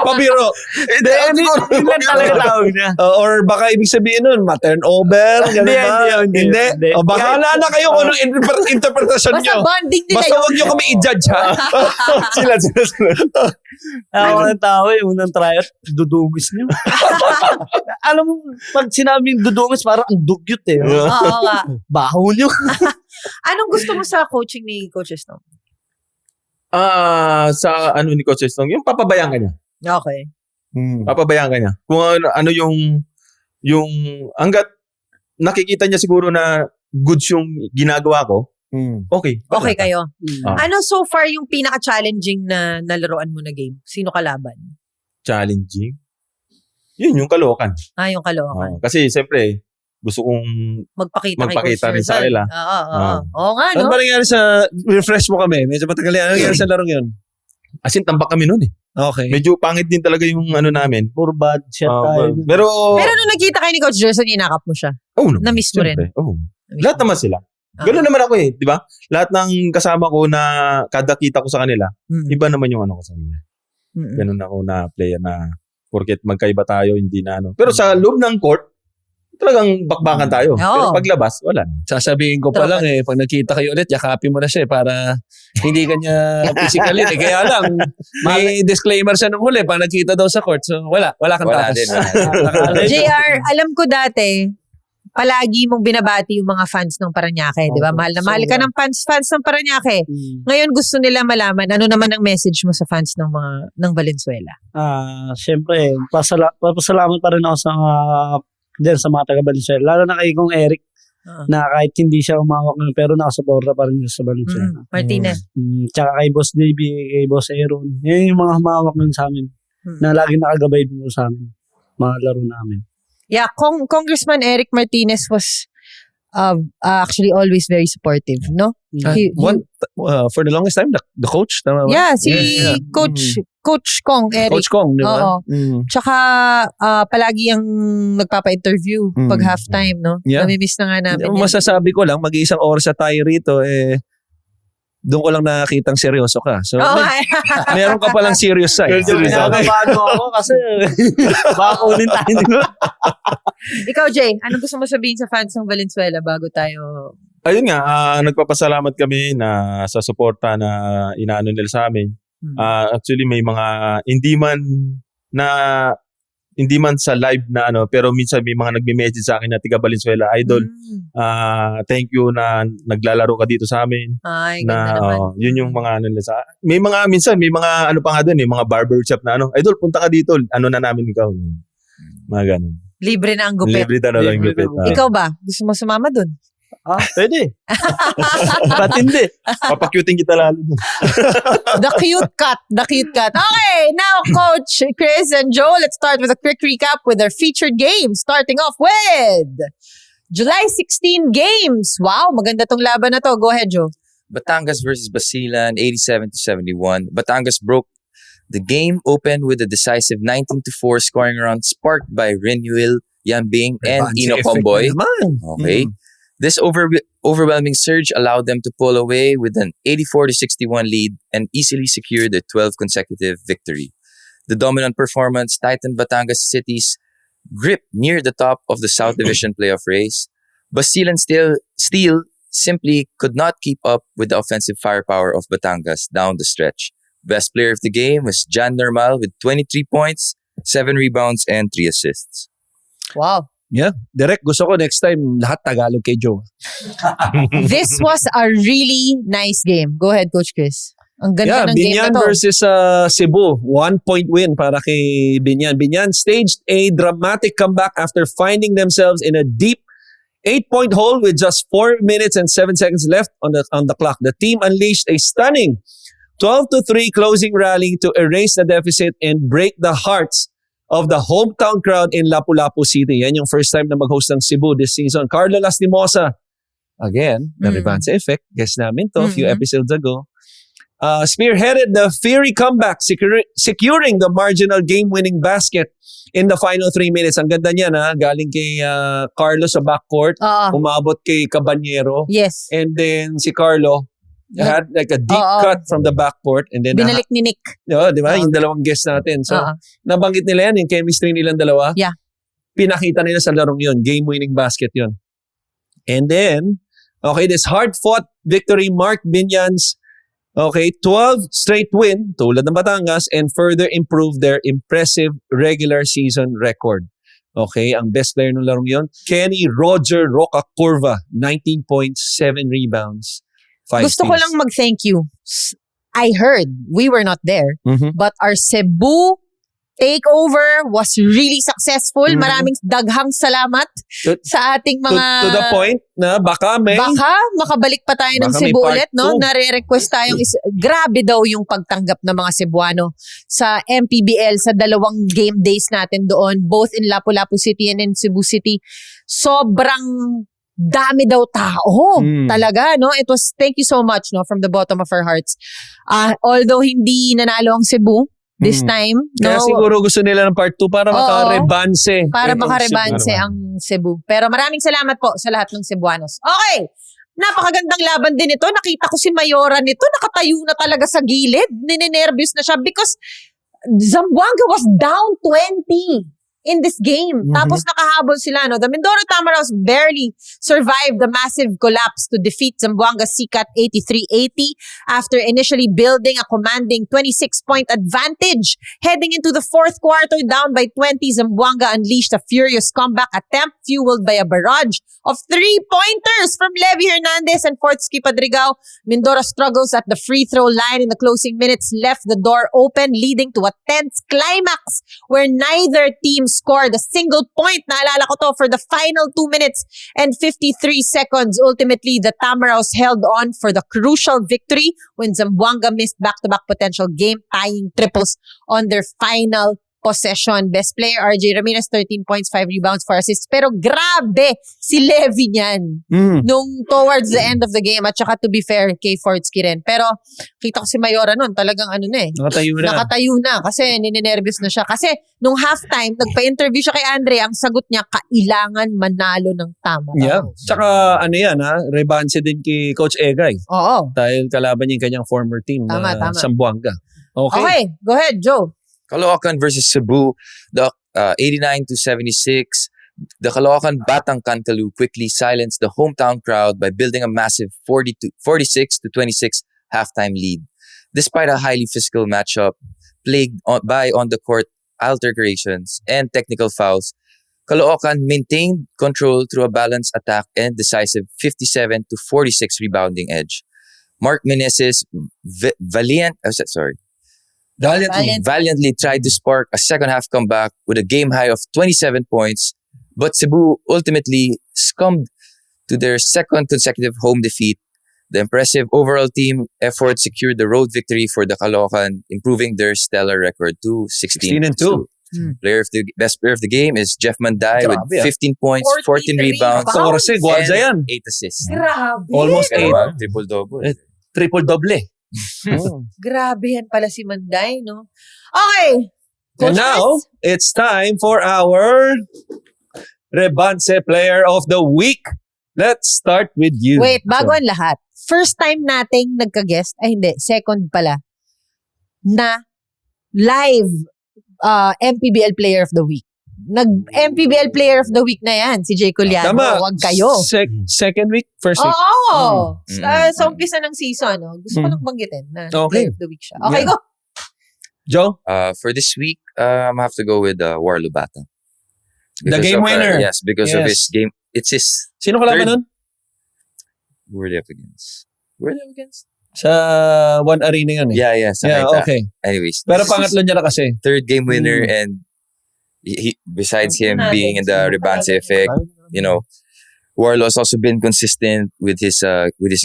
Pabiro. Hindi lang talaga tawag niya. Or baka ibig sabihin nun, ma-turnover. Ganun Hindi, ba? hindi. O bahala na kayo kung anong interpretasyon Basta nyo. bonding nila Basta yun. huwag nyo kami i-judge ha. sila. Ako ng tao unang tryout, dudungis niyo. Alam mo, pag sinabing dudungis, parang ang dugyot eh. Oo nga. Baho niyo. Anong gusto mo sa coaching ni Coach Estong? Sa ano ni Coach Estong, yung papabayaan ka niya. Okay. Papabayaan ka niya. Kung ano yung hanggat nakikita niya siguro na goods yung ginagawa ko, okay. Okay kayo. Ah. Ano so far yung pinaka-challenging na nalaroan mo na game? Sino kalaban? Challenging. Yun yung Caloocan. Yung Caloocan. Kasi siyempre, gusto kong Magpakita kay magpakita Coach rin sa Rizal. kanila. Oo. Oo nga, Ano no? ba nangyari sa, refresh mo kami, medyo matagal yan. Ano nangyari sa larong yun? As in, tambak kami noon eh. Okay. Medyo pangit din talaga yung ano namin. Puro bad shit tayo. Pero, Pero nung nagkita kayo ni Coach Gerson, inakap mo siya. naman. Na-miss mo rin. Siyempre, oo. Na-miss Lahat mo. naman sila. Ganun naman ako eh, di ba? Lahat ng kasama ko na kada kita ko sa kanila, iba naman yung ano ko sa kanila. Ganun ako na player na porket magkaiba tayo, hindi na ano. Pero sa loob ng court, talagang bakbakan tayo. Oo. Pero paglabas, wala na. Sasabihin ko pa lang pag nagkita kayo ulit, yakapin mo na siya para hindi ka niya physically. Kaya lang, may disclaimer siya nung huli, pag nagkita daw sa court. So, wala kang Wala takas. din. JR, alam ko dati, palagi mong binabati yung mga fans ng Parañaque, di ba? Mahal na mahal ka ng fans ng Parañaque. Ngayon gusto nila malaman ano naman ang message mo sa fans ng Valenzuela. Siyempre, pasalamat pa rin ako sa sa mga taga-Valenzuela. Lalo na kay Kong Eric, na kahit hindi siya umawak ng pero nakasuporta pa rin siya sa Valenzuela. Martinez. Tsaka kay Boss JB, kay Boss Aaron. Yan yung mga humawak nun sa amin. Na laging nakagabay din sa amin. Mga laro namin. Yeah, Congressman Eric Martinez was actually always very supportive, no? For the longest time, the coach, tama ba? Yeah, si Yeah. Coach Kong Eric. Coach Kong, di ba? Oo. Tsaka palagi yung nagpapa-interview pag halftime, no? Yeah. Namimiss na nga namin. yan. Masasabi ko lang, mag-iisang oras na tayo rito, doon ko lang nakakitang seryoso ka. So, Oo, meron ka palang serious side. Pinakabahan mo ako kasi baka kunin tayo dito. Ikaw, Jay, ano gusto mo sabihin sa fans ng Valenzuela bago tayo... Ayun nga, nagpapasalamat kami na sa suporta na inaano nila sa amin. Actually, may mga hindi man sa live na ano, pero minsan may mga nagme-message sa akin na tiga Valenzuela, Idol, thank you na naglalaro ka dito sa amin. Ay, ganda naman. Yun yung mga ano nila sa minsan may mga ano pa nga doon mga barbershop na ano, Idol, punta ka dito, ano na namin ikaw. Mga ganun. Libre na ang gupit. Libre na lang yung Libre gupit. Ikaw ba? Gusto mo sumama dun? Pwede. Ba't hindi? Papakyuting kita lalo. The cute cut. Okay, now Coach Chris and Joe, let's start with a quick recap with our featured games. Starting off with July 16 games. Wow, maganda tong laban na to. Go ahead, Joe. Batangas versus Basilan, 87-71. Batangas broke the game open with a decisive 19-4 scoring run sparked by Renuil Yambing and Ino Comboy. Okay. This overwhelming surge allowed them to pull away with an 84-61 lead and easily secure their 12th consecutive victory. The dominant performance tightened Batangas City's grip near the top of the South Division playoff race. Basilan still simply could not keep up with the offensive firepower of Batangas down the stretch. Best player of the game was Jan Normal with 23 points, 7 rebounds, and 3 assists. Wow. Yeah. Direct, gusto ko next time lahat Tagalog kay Joe. This was a really nice game. Go ahead, Coach Chris. Ang ganda ng game na Binyan to. versus Cebu. 1-point win para kay Binyan. Binyan staged a dramatic comeback after finding themselves in a deep 8-point hole with just 4 minutes and 7 seconds left on the clock. The team unleashed a stunning 12-3 closing rally to erase the deficit and break the hearts of the hometown crowd in Lapu-Lapu City. Yan yung first time na mag-host ng Cebu this season. Carlo Lastimosa, again, the Revanse effect. Guess namin to a few episodes ago. Spearheaded the fiery comeback, securing the marginal game-winning basket in the final 3 minutes. Ang ganda niya na, galing kay Carlo sa backcourt, umabot kay Cabanyero. Yes. And then si Carlo had like a deep cut from the backcourt. And then Binalik ni Nick. di ba? Yung dalawang guests natin. So, nabanggit nila yan, yung chemistry nilang dalawa. Yeah. Pinakita nila sa larong yun. Game-winning basket yun. And then, this hard-fought victory marked Binyan's 12 straight win, tulad ng Batangas, and further improved their impressive regular season record. Ang best player ng larong yun, Kenny Roger Roca Curva, 19 points, 7 rebounds, 5 Gusto ko steals. lang mag-thank you. I heard, we were not there, but our Cebu takeover was really successful. Maraming daghang salamat sa ating mga... To the point na baka makabalik pa tayo ng baka may Cebu part ulit, no? 2. Nare-request tayong grabe daw yung pagtanggap ng mga Cebuano sa MPBL sa dalawang game days natin doon, both in Lapu-Lapu City and in Cebu City. Sobrang dami daw tao. Talaga, no? It was, thank you so much, no? From the bottom of our hearts. Although hindi nanalo ang Cebu this time, Kaya no? siguro gusto nila ng part 2 para makarebanse. Para Itong makarebanse Cebu. ang Cebu. Pero maraming salamat po sa lahat ng Cebuanos. Okay! Napakagandang laban din ito. Nakita ko si Mayora nito. Nakatayo na talaga sa gilid. Ninenervyos na siya because Zamboanga was down 20 in this game. Tapos nakahabol sila. No? The Mindoro Tamaraws barely survived the massive collapse to defeat Zamboanga Sikat 83-80 after initially building a commanding 26-point advantage. Heading into the fourth quarter, down by 20, Zamboanga unleashed a furious comeback attempt fueled by a barrage of 3-pointers from Levi Hernandez and Fortsky Padrigao. Mindoro struggles at the free throw line in the closing minutes left the door open, leading to a tense climax where neither team scored a single point. Naalala ko to for the final 2 minutes and 53 seconds. Ultimately, the Tamaraws held on for the crucial victory when Zamboanga missed back-to-back potential game-tying triples on their final possession. Best player, RJ Ramirez, 13 points, 5 rebounds, 4 assists. Pero grabe si Levi niyan nung towards the end of the game. At saka to be fair, kay Fortsky rin. Pero kita ko si Mayora nun, talagang nakatayo na kasi ninenervyos na siya. Kasi nung halftime, nagpa-interview siya kay Andre, ang sagot niya, kailangan manalo ng tama. Yeah. Tsaka rebanse din kay Coach Egay. Oo. Dahil kalaban niya yung kanyang former team Tama. na Zamboanga. Okay, go ahead, Joe. Caloocan versus Cebu, the 89-76. The Caloocan Batang Kankalu quickly silenced the hometown crowd by building a massive 46-26 halftime lead. Despite a highly physical matchup plagued by on-the-court altercations and technical fouls, Caloocan maintained control through a balanced attack and decisive 57-46 rebounding edge. Mark Meneses valiantly tried to spark a second-half comeback with a game-high of 27 points, but Cebu ultimately succumbed to their second consecutive home defeat. The impressive overall team effort secured the road victory for the Caloocan, improving their stellar record to 16-2. Best player of the game is Jeff Manday with 15 points, 14 rebounds, 14, 8 assists. Grabe. Almost 8. Triple-double. Triple-doble. Grabe yan pala si Manday, no? Okay. And now, it's time for our Rebanse Player of the Week. Let's start with you. Wait, bago ang lahat. First time nating nagka-guest, second pala, na live MPBL Player of the Week. Nag-MPBL Player of the Week na yan, si Jay Culiano. Tama. Huwag kayo. Second week? First week? Oo. Mm. Sa umpisa ng season, gusto ko lang banggitin na Okay. Player of the Week siya. Okay, Yeah. go. Joe? For this week, I'm gonna have to go with Warlo Bata. The game winner. Yes, because of Yes. his game. It's his Sino kalaban Third. nun? who are they up against? Who are they up against? Sa One Arena yun eh. Yeah, something Yeah, like that. okay. Anyways, Pero this is pangatlo niya na kasi. third game winner, and he besides him being in the Rebanse effect, Warlo has also been consistent with his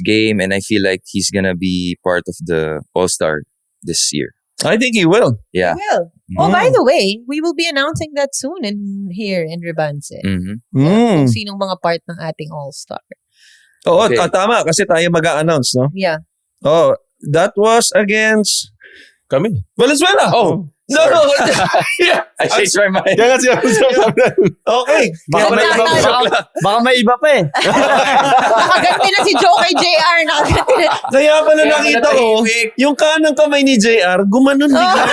game, and I feel like he's gonna be part of the All-Star this year. I think he will. Yeah. Well, oh, by the way, we will be announcing that soon here in Rebanse. Mm-hmm. Kung sinong mga part ng ating All-Star. Oo, Okay. tama. Kasi tayo mag-a-announce, no? Yeah. Oh, that was against Kami. Venezuela. Oh. No. Yeah. I changed my mind. Kaya nga siya. Okay. Baka may iba pa. Baka may iba pa eh. Nakaganti na si Joe kay JR. Nakaganti na. Kaya pala nakita ko, yung kanang kamay ni JR, gumanon bigla.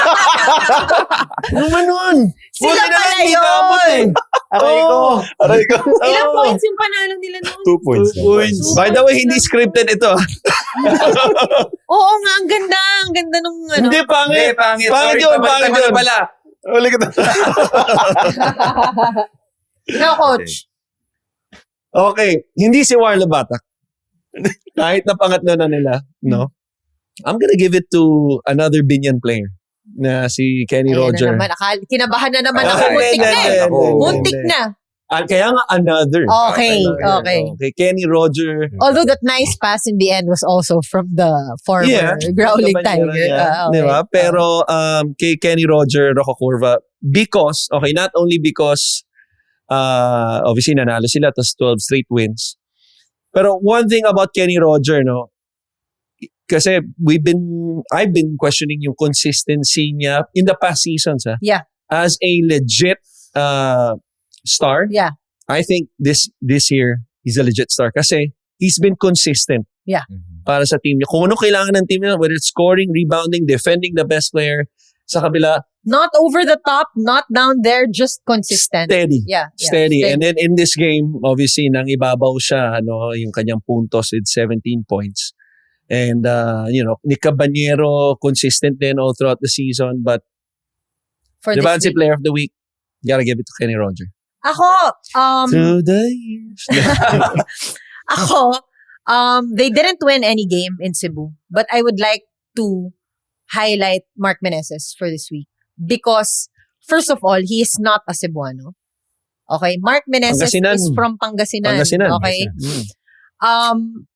Gumanon. Sila Buti na lang pala hindi kaabot eh. Aray ko. Aray ko. Ilang Oo. points yung panalo nila noon? 2 points. 2 points. By the way, hindi scripted ito. Oo nga, ang ganda. Ang ganda nung ano. Hindi, pangit. pangit. Pangit Sorry, yun, pabalikan pangit ko na yun. pala. Uli ka Ikaw, coach. Okay, hindi si Warlo Batak. Kahit na pangatlo na nila, no? I'm gonna give it to another Binyan player na si Kenny Ayan Roger. na naman. Kinabahan na naman ako. Okay, Muntik na eh. Ako. Muntik na. Kaya nga another. Okay, okay. Okay, Kenny Roger. Although that nice pass in the end was also from the former Growling Tiger. Yeah, Okay. diba? Pero kay Kenny Roger, Rocco Curva, because, okay, not only because obviously nanalo sila, tas 12 straight wins. Pero one thing about Kenny Roger, no, kasi I've been questioning yung consistency niya in the past seasons, Yeah. as a legit star. Yeah. I think this year he's a legit star kasi he's been consistent. Yeah. Para sa team niya. Kung ano kailangan ng team niya, whether it's scoring, rebounding, defending the best player, sa kabila, Not over the top, not down there, just consistent. steady. Yeah. Steady. And then in this game, obviously, nang ibabaw siya, yung kanyang puntos with 17 points. And, Nick Caballero, consistent din all throughout the season. But, For the this Bansi week. player of the week, gotta give it to Kenny Roger. Ako, To the years. they didn't win any game in Cebu, but I would like to highlight Mark Meneses for this week because, first of all, he is not a Cebuano. Okay, Mark Meneses Pangasinan. is from Pangasinan. Pangasinan. Okay. Mm.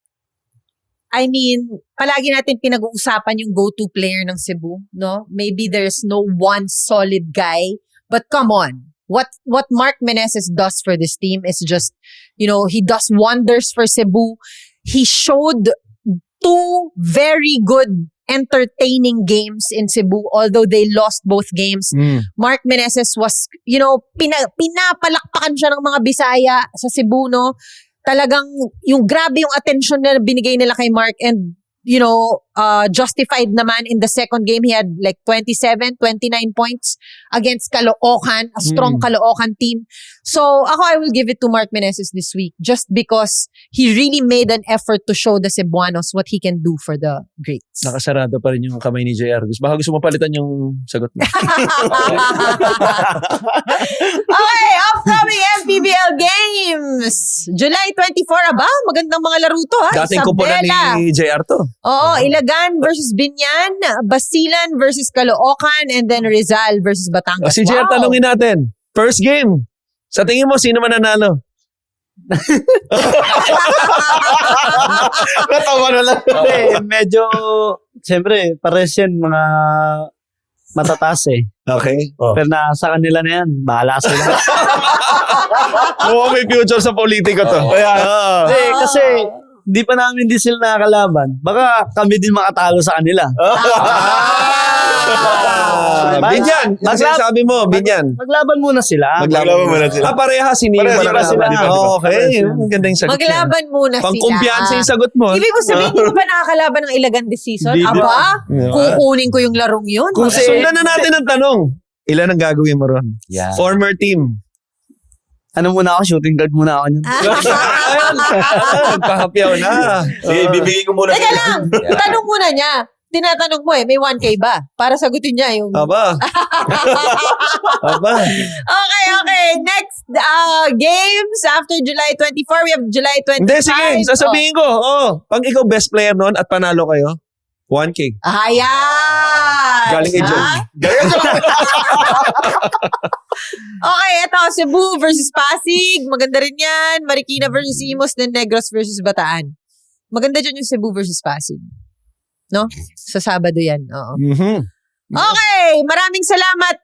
I mean, palagi natin pinag-uusapan yung go-to player ng Cebu, no? Maybe there's no one solid guy, but come on. What Mark Meneses does for this team is just, he does wonders for Cebu. He showed 2 very good, entertaining games in Cebu, although they lost both games. Mark Meneses was, pinapalakpakan siya ng mga Bisaya sa Cebu, no? Talagang, grabe yung attention na binigay nila kay Mark and, justified naman in the second game. He had like 27, 29 points against Caloocan, a strong Caloocan team. So, I will give it to Mark Meneses this week just because he really made an effort to show the Cebuanos what he can do for the greats. Nakasarado pa rin yung kamay ni JR. Baka gusto mo palitan yung sagot mo. Okay, upcoming MPBL games. July 24, aba? Magandang mga laro to, ha? Dating ko po na Isabela. ni JR to. Oo, Ilagan versus Binyan, Basilan versus Caloocan, and then Rizal versus Batangas. Si JR, Wow. tanongin natin. First game. Sa tingin mo, sino mananalo? Natawa na lang. Hindi, medyo, siyempre, pares yan, mga matataas eh. Okay. Pero sa kanila na yan, bahala sila. Oo, may future sa politiko to. Hindi, kasi, di pa namin din sila nakakalaban. Baka kami din makatalo sa kanila. Binyan. Kasi sabi mo, Binyan. Maglaban muna sila. Maglaban muna sila. Pareha si Nino. Pareha Pareha sila. sila. Okay. Ang ganda yung sagot. Maglaban muna sila. Pangkumpiyansa yung sagot mo. Ibig ko sabihin, hindi ko pa nakakalaban ng Ilagan this season? Hindi Aba, kukunin ko yung larong yun. Kung sundan na natin ang tanong, ilan ang gagawin mo ron? Yeah. Former team. Ano muna ako, shooting guard muna ako niyan. Nagpahapyaw na. Sige, bibigay ko muna. Teka lang, tanong muna niya. Tinatanong mo may 1K ba? Para sagutin niya yung... Aba. Aba. Okay. Next games after July 24. We have July 25. Hindi, sige. Sasabihin ko. Pag ikaw best player nun at panalo kayo, 1K. Ayan! Galing kay John. Okay, ito. Cebu versus Pasig. Maganda rin yan. Marikina versus Imus. Then Negros versus Bataan. Maganda dyan yung Cebu versus Pasig. No? Sa Sabado yan. Oo. Okay, maraming salamat.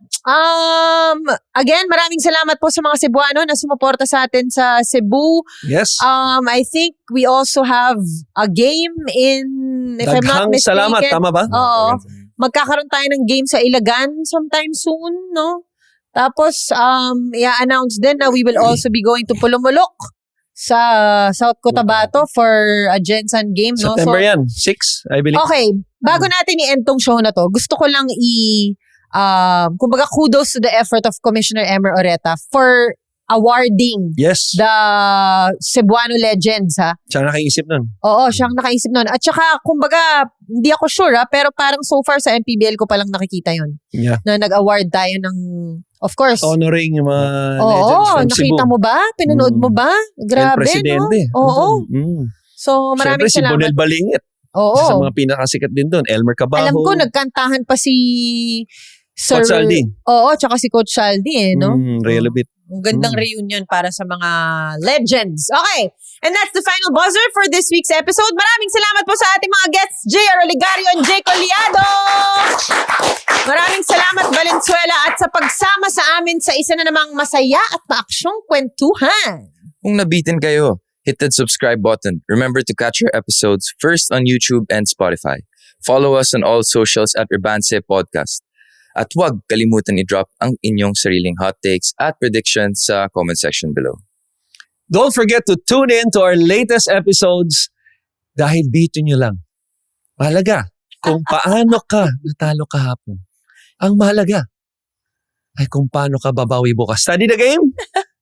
Again, maraming salamat po sa mga Cebuano na sumuporta sa atin sa Cebu. Yes. I think we also have a game in, if I'm not Daghang mistaken. salamat. Tama ba? Oo. Magkakaroon tayo ng game sa Ilagan sometime soon, no? Tapos, i-announce din na we will also be going to Pulumulok sa South Cotabato for a Gensan game, no? September yan. 6, I believe. Okay, bago natin i-end tong show na to, gusto ko lang kumbaga kudos to the effort of Commissioner Emer Oreta for awarding Yes. the Cebuano Legends, ha? Siya nakaisip nun. Oo, siyang nakaisip nun. At saka, kumbaga, hindi ako sure, ha? Pero parang so far sa MPBL ko palang nakikita yon Yeah. na nag-award tayo ng, of course. Honoring yung mga legends Oo, from nakita Cebu. mo ba? Pinanood mo ba? Grabe, Presidente. no? Oo. So, Siyempre maraming si salamat. Bonel Balingit. Oo. Isa sa mga pinakasikat din doon. Elmer Cabajo. Alam ko, nagkantahan pa si Sir... Coach Saldi. Oo, tsaka si Coach Saldi, no? Real bit. Ang gandang reunion para sa mga legends. Okay. And that's the final buzzer for this week's episode. Maraming salamat po sa ating mga guests, J.R. Oligario and Jay Coliado. Maraming salamat, Valenzuela, at sa pagsama sa amin sa isa na namang masaya at paaksyong kwentuhan. Kung nabitin kayo, hit that subscribe button. Remember to catch your episodes first on YouTube and Spotify. Follow us on all socials at Rebanse Podcast. At huwag kalimutan i-drop ang inyong sariling hot takes at predictions sa comment section below. Don't forget to tune in to our latest episodes dahil dito nyo lang. Mahalaga kung paano ka natalo kahapon. Ang mahalaga ay kung paano ka babawi bukas. Study the game.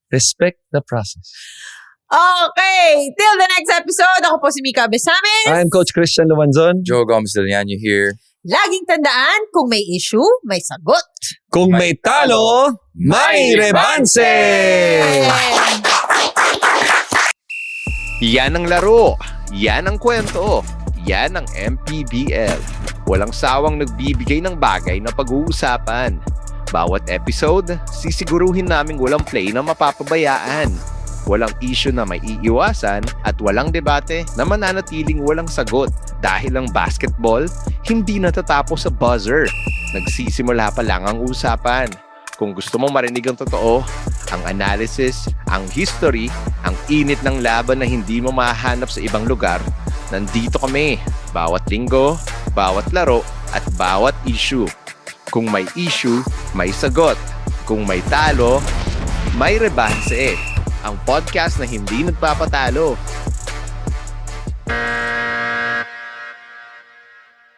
Respect the process. Okay. Till the next episode, ako po si Mika Besames. I'm Coach Christian Luanzon. Joe Gomez Deliano here. Laging tandaan, kung may issue, may sagot. Kung may talo, may rebanse! Yan ang laro. Yan ang kwento. Yan ang MPBL. Walang sawang nagbibigay ng bagay na pag-uusapan. Bawat episode, sisiguruhin naming walang play na mapapabayaan. Walang issue na may iiwasan at walang debate na mananatiling walang sagot dahil ang basketball hindi natatapos sa buzzer. Nagsisimula pa lang ang usapan. Kung gusto mong marinig ang totoo, ang analysis, ang history, ang init ng laban na hindi mo mahanap sa ibang lugar, nandito kami. Bawat linggo, bawat laro, at bawat issue. Kung may issue, may sagot. Kung may talo, may rebanse. Ang podcast na hindi nagpapatalo.